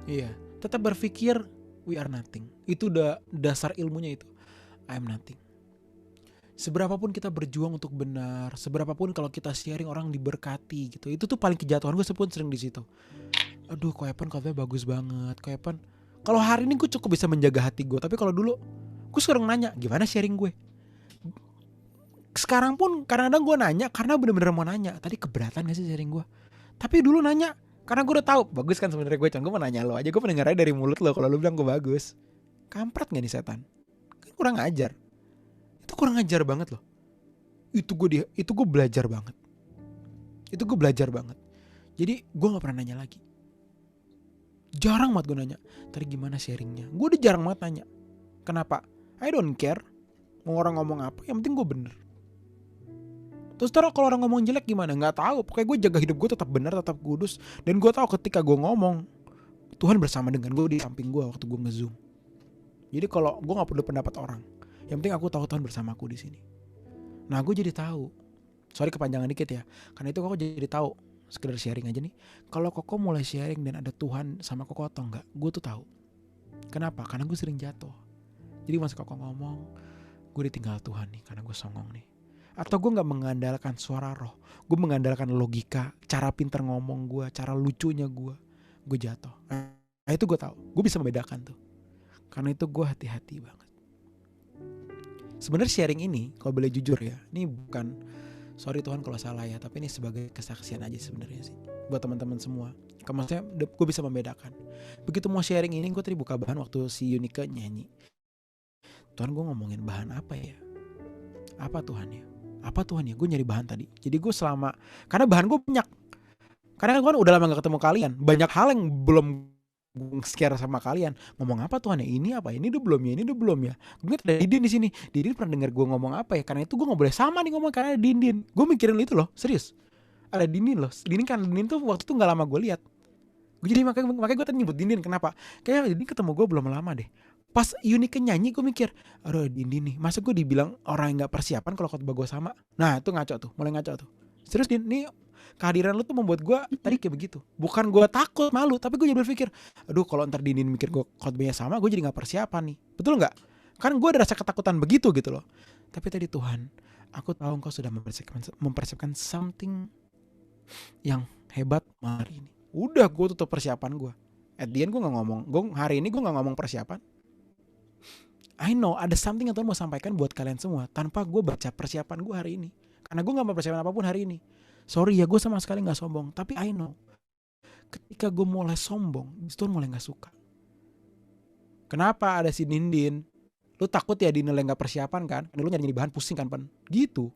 Iya, tetap berpikir we are nothing. Itu udah dasar ilmunya itu. I am nothing. Seberapapun kita berjuang untuk benar, seberapapun kalau kita sharing orang diberkati gitu, itu tuh paling kejatuhan gue pun sering di situ. Aduh, kok Evan katanya bagus banget, kok Evan. Kalau hari ini gue cukup bisa menjaga hati gue, tapi kalau dulu gue sering nanya gimana sharing gue. Sekarang pun kadang-kadang gue nanya karena bener-bener mau nanya. Tadi keberatan gak sih sharing gue? Tapi dulu nanya karena gue udah tahu bagus kan sebenarnya gue. Gue mau nanya lo aja, gue pendengarnya dari mulut lo. Kalau lo bilang gue bagus, kampret gak nih setan? Kurang ajar. Itu kurang ajar banget loh. Itu gue belajar banget. Jadi gue gak pernah nanya lagi. Jarang banget gue nanya, tadi gimana sharingnya. Gue udah jarang banget nanya. Kenapa? I don't care. Mau orang ngomong apa, yang penting gue bener. Terus kalau orang ngomong jelek gimana? Gak tahu. Pokoknya gue jaga hidup gue tetap benar, tetap kudus. Dan gue tahu ketika gue ngomong, Tuhan bersama dengan gue di samping gue waktu gue nge-zoom. Jadi kalau gue gak perlu pendapat orang, yang penting aku tahu Tuhan bersamaku di sini. Nah gue jadi tahu. Sorry kepanjangan dikit ya. Karena itu Koko jadi tahu. Sekedar sharing aja nih. Kalau Koko mulai sharing dan ada Tuhan sama Koko atau enggak, gue tuh tahu. Kenapa? Karena gue sering jatuh. Jadi pas Koko ngomong, gue ditinggal Tuhan nih karena gue songong nih. Atau gue gak mengandalkan suara roh, gue mengandalkan logika, cara pinter ngomong gue, cara lucunya gue jatuh. Nah itu gue tahu. Gue bisa membedakan tuh. Karena itu gue hati-hati banget. Sebenarnya sharing ini, kalau boleh jujur ya, ini bukan, sorry Tuhan kalau salah ya, tapi ini sebagai kesaksian aja sebenarnya sih, buat teman-teman semua. Maksudnya gue bisa membedakan. Begitu mau sharing ini, gue tadi buka bahan waktu si Yunike nyanyi. Tuhan gue ngomongin bahan apa ya? Apa Tuhan ya? Gue nyari bahan tadi. Jadi gue karena bahan gue banyak. Karena gue udah lama gak ketemu kalian. Banyak hal yang belum share sama kalian. Ngomong apa Tuhan ya? Ini apa? Ini udah belum ya? Gue ada Dindin di sini. Dindin pernah dengar gue ngomong apa ya? Karena itu gue nggak boleh sama nih ngomong karena ada Dindin. Gue mikirin itu loh, serius. Ada Dindin loh. Dindin tuh waktu itu nggak lama gue lihat. Jadi makanya gue tadi nyebut Dindin. Kenapa? Kayaknya Dindin ketemu gue belum lama deh. Pas Yunike nyanyi gue mikir, aduh Dindin nih. Masa gue dibilang orang yang nggak persiapan kalau khotbah gue sama? Nah itu ngaco tuh, mulai ngaco tuh. Serius Din, nih kehadiran lu tuh membuat gue tadi kayak begitu. Bukan gue takut malu, tapi gue jadi berpikir, aduh kalau ntar Dindin mikir gue khotbahnya sama, gue jadi nggak persiapan nih. Betul nggak? Kan gue ada rasa ketakutan begitu gitu loh. Tapi tadi Tuhan, aku tahu engkau sudah mempersiapkan something yang hebat hari ini. Udah gue tutup persiapan gue. At the end gue nggak ngomong, hari ini gue nggak ngomong persiapan. I know ada something yang Tuhan mau sampaikan buat kalian semua tanpa gue baca persiapan gue hari ini. Karena gue gak mau persiapan apapun hari ini. Sorry ya, gue sama sekali gak sombong. Tapi I know ketika gue mulai sombong, Tuhan mulai gak suka. Kenapa ada si Dindin? Lu takut ya dinilai gak persiapan kan? Karena lu nyari bahan pusing kan Pan? Gitu.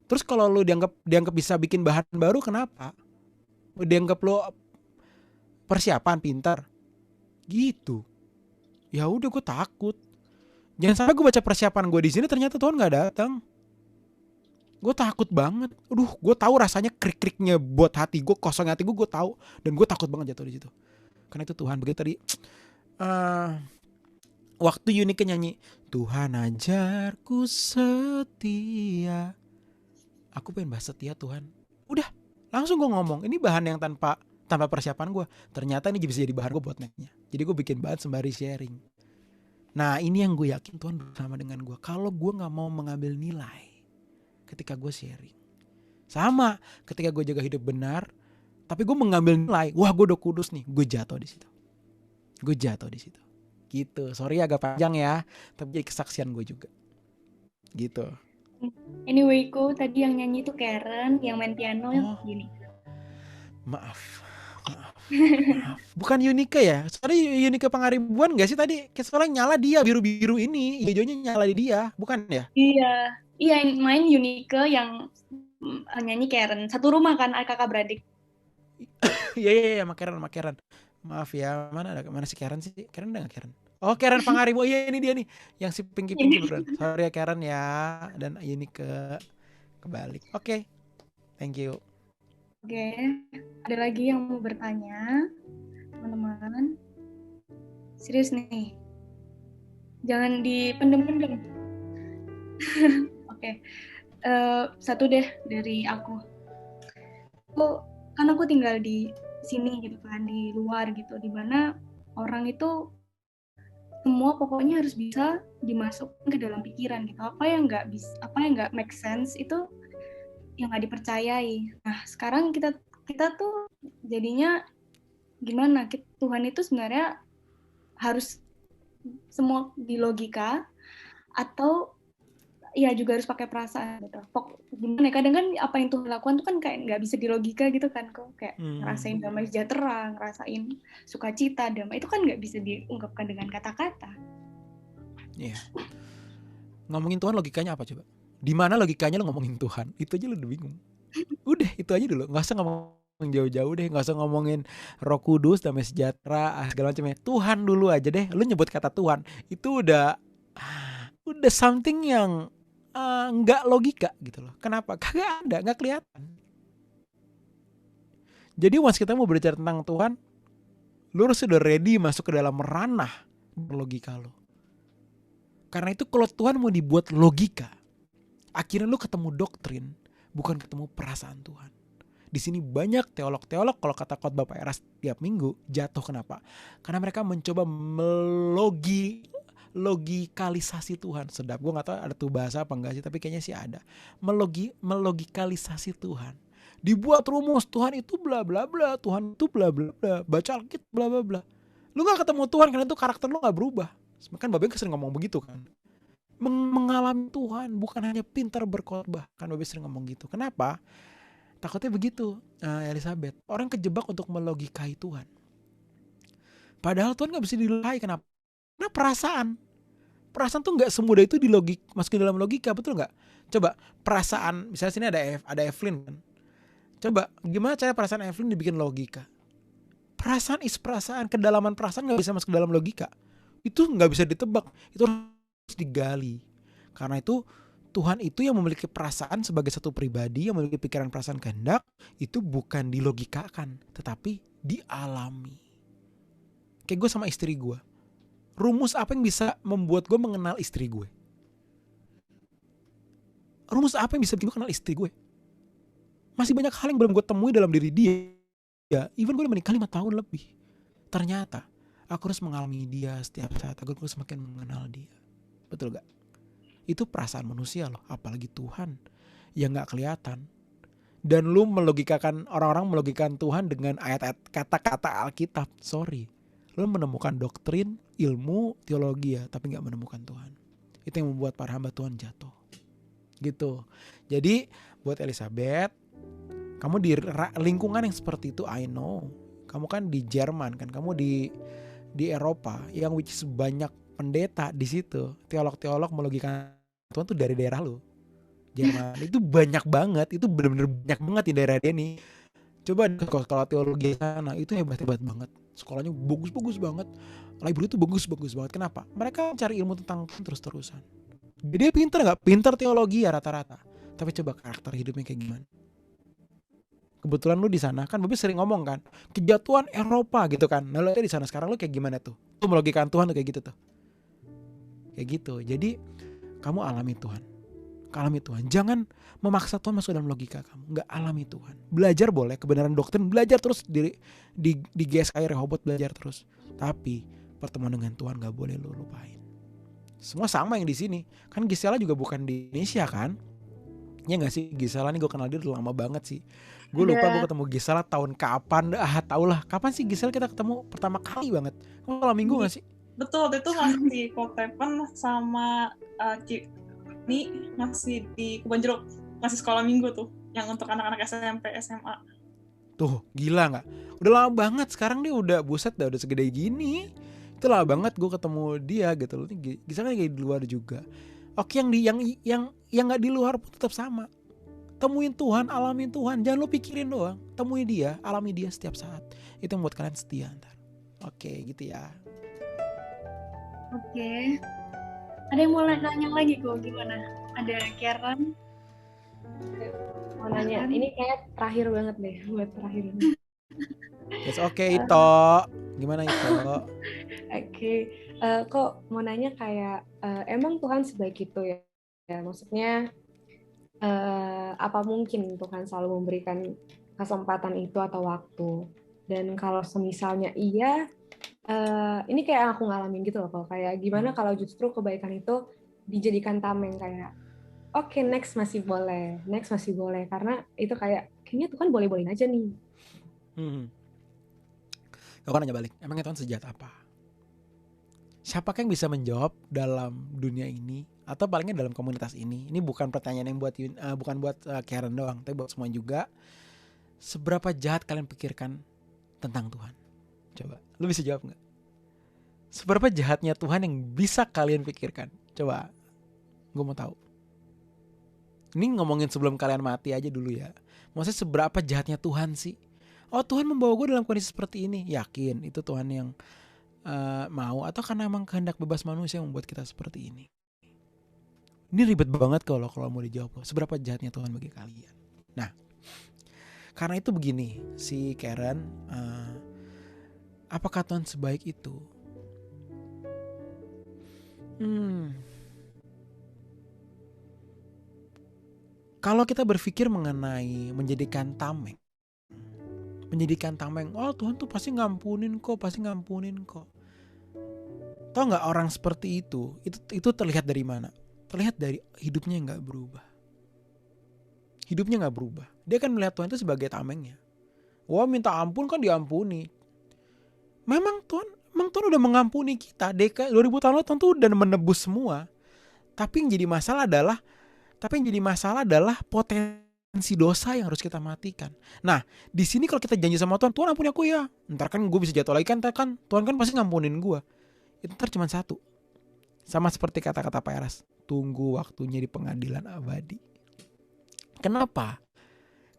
Terus kalau lu dianggap bisa bikin bahan baru, kenapa? Dianggap lu persiapan, pintar. Gitu. Ya udah gue takut. Jangan sampai gue baca persiapan gue di sini ternyata Tuhan nggak datang. Gue takut banget. Aduh, gue tahu rasanya krik-kriknya buat hati gue, kosong hati gue tahu. Dan gue takut banget jatuh di situ. Karena itu Tuhan begitu tadi. Waktu Yunike nyanyi, Tuhan ajarku setia. Aku pengen bahas setia Tuhan. Udah, langsung gue ngomong. Ini bahan yang tanpa persiapan gue. Ternyata ini bisa jadi bahan gue buat nextnya. Jadi gue bikin bahan sembari sharing. Nah ini yang gue yakin Tuhan bersama dengan gue. Kalau gue gak mau mengambil nilai ketika gue sharing. Sama ketika gue jaga hidup benar, Tapi gue mengambil nilai, wah gue udah kudus nih, gue jatuh di situ. Gitu. Sorry agak panjang ya, tapi jadi kesaksian gue juga. Gitu. Anyway, tadi yang nyanyi itu Karen, yang main piano gini. Maaf. Bukan Yunika ya? Soalnya Yunika Pangaribuan gak sih tadi? Soalnya nyala dia, biru-biru ini, hijaunya nyala di dia, bukan ya? Iya, yang main Yunike, yang nyanyi Karen. Satu rumah kan, kakak beradik. Iya, sama Karen. Maaf ya, mana si Karen sih? Karen udah gak Karen? Oh, Karen Pangaribuan, iya ini dia nih, yang si Pinky beneran. Sorry ya Karen ya, dan Yunika kebalik. Oke. Thank you. Oke, ada lagi yang mau bertanya, teman-teman. Serius nih, jangan dipendem-pendem. Oke, satu deh dari aku. Kan aku tinggal di sini gitu kan, di luar gitu, dimana orang itu semua pokoknya harus bisa dimasukkan ke dalam pikiran gitu. Apa yang nggak make sense itu yang nggak dipercayai. Nah sekarang kita tuh jadinya gimana? Tuhan itu sebenarnya harus semua di logika atau ya juga harus pakai perasaan gitu. Gimana? Kadang kan apa yang Tuhan lakukan tuh kan kayak nggak bisa di logika gitu kan, kok kayak ngerasain damai sejahtera, ngerasain sukacita, damai itu kan nggak bisa diungkapkan dengan kata-kata. Iya. Ngomongin Tuhan logikanya apa coba? Di mana logikanya lo ngomongin Tuhan? Itu aja lo udah bingung. Udah itu aja dulu. Nggak usah ngomongin jauh-jauh deh. Nggak usah ngomongin Roh Kudus, damai sejahtera, segala macamnya. Tuhan dulu aja deh. Lo nyebut kata Tuhan itu udah something yang nggak logika gitu loh. Kenapa? Kagak ada, nggak kelihatan. Jadi once kita mau berbicara tentang Tuhan, lo harus sudah ready masuk ke dalam ranah logika lo. Karena itu kalau Tuhan mau dibuat logika, akhirnya lu ketemu doktrin, bukan ketemu perasaan Tuhan. Di sini banyak teolog-teolog, kalau kata khotbah Pak Eras tiap minggu, jatuh kenapa? Karena mereka mencoba logikalisasi Tuhan. Sedap, gue gak tahu ada tuh bahasa apa enggak sih, tapi kayaknya sih ada. Melogikalisasi Tuhan. Dibuat rumus, Tuhan itu bla bla bla, Tuhan itu bla bla bla, baca Alkitab bla bla bla. Lu gak ketemu Tuhan karena itu karakter lu gak berubah. Kan Babe sering ngomong begitu kan. Mengalami Tuhan, bukan hanya pintar berkhotbah. Kan Babe sering ngomong gitu. Kenapa? Takutnya begitu, Elizabeth. Orang kejebak untuk melogikai Tuhan. Padahal Tuhan gak bisa dilogikain. Kenapa? Karena perasaan tuh gak semudah itu masukin dalam logika, betul gak? Coba perasaan, misalnya sini ada Evelyn kan. Coba gimana cara perasaan Evelyn dibikin logika? Perasaan is perasaan, kedalaman perasaan gak bisa masuk ke dalam logika. Itu gak bisa ditebak, itu harus digali. Karena itu Tuhan itu yang memiliki perasaan sebagai satu pribadi, yang memiliki pikiran, perasaan, kehendak, itu bukan dilogikakan, tetapi dialami. Kayak gue sama istri gue. Rumus apa yang bisa membuat gue mengenal istri gue? Rumus apa yang bisa bikin gue kenal istri gue? Masih banyak hal yang belum gue temui dalam diri dia. Ya, even gue udah menikah 5 tahun lebih. Ternyata aku harus mengalami dia setiap saat. Aku harus semakin mengenal dia. Betul gak? Itu perasaan manusia loh. Apalagi Tuhan yang gak kelihatan. Dan lu melogikakan, orang-orang melogikakan Tuhan dengan ayat-ayat kata-kata Alkitab. Sorry. Lu menemukan doktrin, ilmu, teologi ya, tapi gak menemukan Tuhan. Itu yang membuat para hamba Tuhan jatuh. Gitu. Jadi buat Elizabeth, kamu di lingkungan yang seperti itu, I know. Kamu kan di Jerman kan, kamu di Eropa yang which is banyak pendeta di situ. Teolog-teolog melogikakan Tuhan tuh dari daerah lu. Jerman itu banyak banget, itu benar-benar banyak banget di daerah dia nih. Coba kalau teologi sana itu hebat-hebat banget. Sekolahnya bagus-bagus banget. Library itu bagus-bagus banget. Kenapa? Mereka cari ilmu tentang terus-terusan. Dia pintar nggak? Pintar teologi ya rata-rata. Tapi coba karakter hidupnya kayak gimana? Kebetulan lu di sana kan, Babi sering ngomong kan, kejatuhan Eropa gitu kan. Nah, lu di sana sekarang lu kayak gimana tuh? Tuh melogikan Tuhan tuh kayak gitu tuh. Kayak gitu. Jadi kamu alami Tuhan. Alami Tuhan. Jangan memaksa Tuhan masuk dalam logika kamu. Nggak alami Tuhan. Belajar boleh, kebenaran doktrin belajar terus di GSKI Rehoboth belajar terus. Tapi pertemuan dengan Tuhan nggak boleh lu lupain. Semua sama yang di sini. Kan Gisela juga bukan di Indonesia kan? Ya gak sih, Gisela nih gue kenal dia udah lama banget sih. Gue lupa gue ketemu Gisela tahun kapan. Tau lah, kapan sih Gisela kita ketemu pertama kali banget? Malam minggu gak sih? Betul, waktu itu masih Kotepen sama ini masih di Kebon Jeruk, masih sekolah minggu tuh, yang untuk anak-anak SMP, SMA. Tuh, gila gak? Udah lama banget, sekarang dia udah buset dah, udah segede gini. Itu lama banget gue ketemu dia gitu loh. Gisela kan kayak di luar juga. Oke, yang nggak di luar pun tetap sama. Temuin Tuhan, alamin Tuhan. Jangan lo pikirin doang. Temuin dia, alami dia setiap saat. Itu yang buat kalian setia ntar. Oke, gitu ya. Oke. Ada yang mau nanya lagi kok gimana? Ada Karen? Mau nanya, ini kayak terakhir banget deh buat terakhir ini. It's okay Ito. Gimana Ito? Oke. Kok mau nanya kayak emang Tuhan sebaik itu ya? Ya maksudnya apa mungkin Tuhan selalu memberikan kesempatan itu atau waktu? Dan kalau semisalnya iya, ini kayak aku ngalamin gitu loh, kalau kayak gimana kalau justru kebaikan itu dijadikan tameng kayak oke, next masih boleh karena itu kayaknya Tuhan boleh-bolehin aja nih. Aku nanya balik, emangnya Tuhan sejahat apa? Siapa yang bisa menjawab dalam dunia ini atau palingnya dalam komunitas ini? Ini bukan pertanyaan yang bukan buat Karen doang, tapi buat semua juga. Seberapa jahat kalian pikirkan tentang Tuhan? Coba, lu bisa jawab nggak? Seberapa jahatnya Tuhan yang bisa kalian pikirkan? Coba, gue mau tahu. Ini ngomongin sebelum kalian mati aja dulu ya. Maksudnya seberapa jahatnya Tuhan sih? Oh, Tuhan membawa gue dalam kondisi seperti ini. Yakin itu Tuhan yang mau atau karena emang kehendak bebas manusia yang membuat kita seperti ini? Ini ribet banget kalau mau dijawab. Seberapa jahatnya Tuhan bagi kalian? Nah, karena itu begini, si Karen, apakah Tuhan sebaik itu? Kalau kita berpikir mengenai menjadikan tameng, oh Tuhan tuh pasti ngampunin kok. Tahu nggak orang seperti itu terlihat dari mana? Terlihat dari hidupnya yang nggak berubah. Hidupnya nggak berubah. Dia kan melihat Tuhan itu sebagai tamengnya. Wah, minta ampun kan diampuni. Memang Tuhan udah mengampuni kita. 2000 tahun lalu Tuhan tuh udah menebus semua. Tapi yang jadi masalah adalah potensi dosa yang harus kita matikan. Nah, di sini kalau kita janji sama Tuhan ampuni aku ya. Ntar kan gue bisa jatuh lagi kan Tuhan kan pasti ngampunin gue. Itu ntar cuma satu. Sama seperti kata-kata Pak Eras, tunggu waktunya di pengadilan abadi. Kenapa?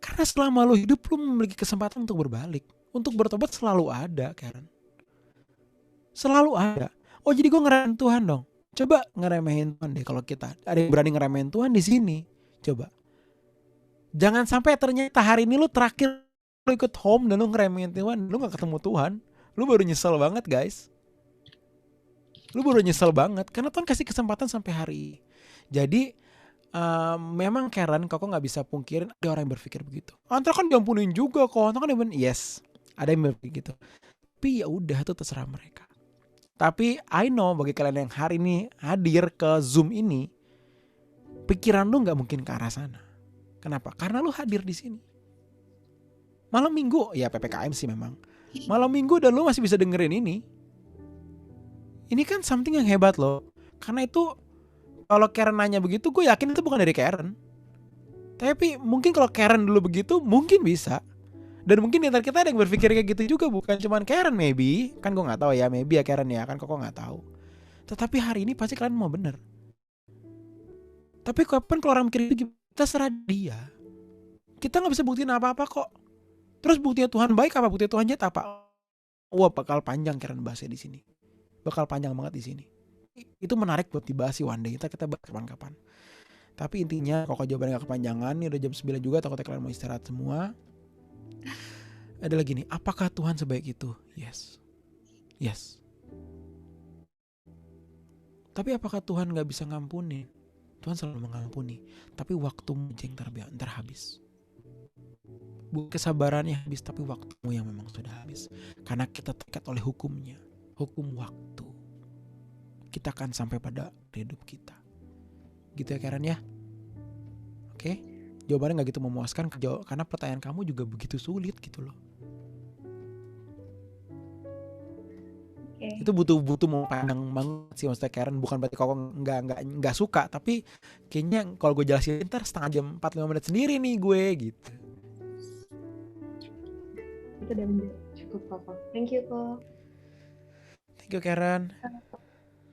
Karena selama lo hidup lo memiliki kesempatan untuk berbalik. Untuk bertobat selalu ada, Karen. Selalu ada. Oh, jadi gue ngeremehin Tuhan dong. Coba ngeremehin Tuhan deh kalau kita. Ada yang berani ngeremehin Tuhan di sini. Coba. Jangan sampai ternyata hari ini lo terakhir lo ikut home dan lo ngeremehin Tuhan. Lo gak ketemu Tuhan. Lo baru nyesel banget, guys. Lu baru nyesel banget karena Tuhan kasih kesempatan sampai hari ini. Jadi memang Karen, kok gak bisa pungkirin ada orang yang berpikir begitu. Antar kan diampunin juga kok. Antar kan diampunin. Yes, ada yang berpikir gitu. Tapi ya udah, itu terserah mereka. Tapi I know bagi kalian yang hari ini hadir ke Zoom ini, pikiran lu gak mungkin ke arah sana. Kenapa? Karena lu hadir di sini. Malam minggu, ya PPKM sih memang. Malam minggu dan lu masih bisa dengerin ini. Ini kan something yang hebat loh. Karena itu kalau Karen nanya begitu, gue yakin itu bukan dari Karen. Tapi mungkin kalau Karen dulu begitu, mungkin bisa. Dan mungkin di antara kita ada yang berpikir kayak gitu juga, bukan cuma Karen maybe. Kan gue gak tahu ya, maybe ya Karen ya, kan kok gak tahu. Tetapi hari ini pasti kalian mau bener. Tapi kapan kalau orang mikir itu, kita serah dia. Kita gak bisa buktiin apa-apa kok. Terus buktinya Tuhan baik apa, buktinya Tuhan jahat apa? Wah, bakal panjang Karen bahasnya di sini. Bakal panjang banget di sini. Itu menarik buat dibahas sih one day. Kita bahas kapan-kapan. Tapi intinya kalau jawabannya gak kepanjangan, ini udah jam 9 juga, takutnya kalian mau istirahat semua. Ada lagi nih, apakah Tuhan sebaik itu? Yes. Yes. Tapi apakah Tuhan gak bisa ngampuni? Tuhan selalu mengampuni. Tapi waktumu yang ntar habis. Bukan kesabarannya habis, tapi waktumu yang memang sudah habis. Karena kita terikat oleh hukumnya. Hukum waktu. Kita akan sampai pada hidup kita. Gitu ya Karen ya. Oke? jawabannya nggak gitu memuaskan karena pertanyaan kamu juga begitu sulit gitu loh. Oke. Itu butuh mau pandang banget sih maksudnya Karen, bukan berarti kok nggak suka, tapi kayaknya kalau gue jelasin ntar setengah jam 45 menit sendiri nih gue gitu. Itu udah menjawab cukup Koko. Thank you Kok. Thank you Karen.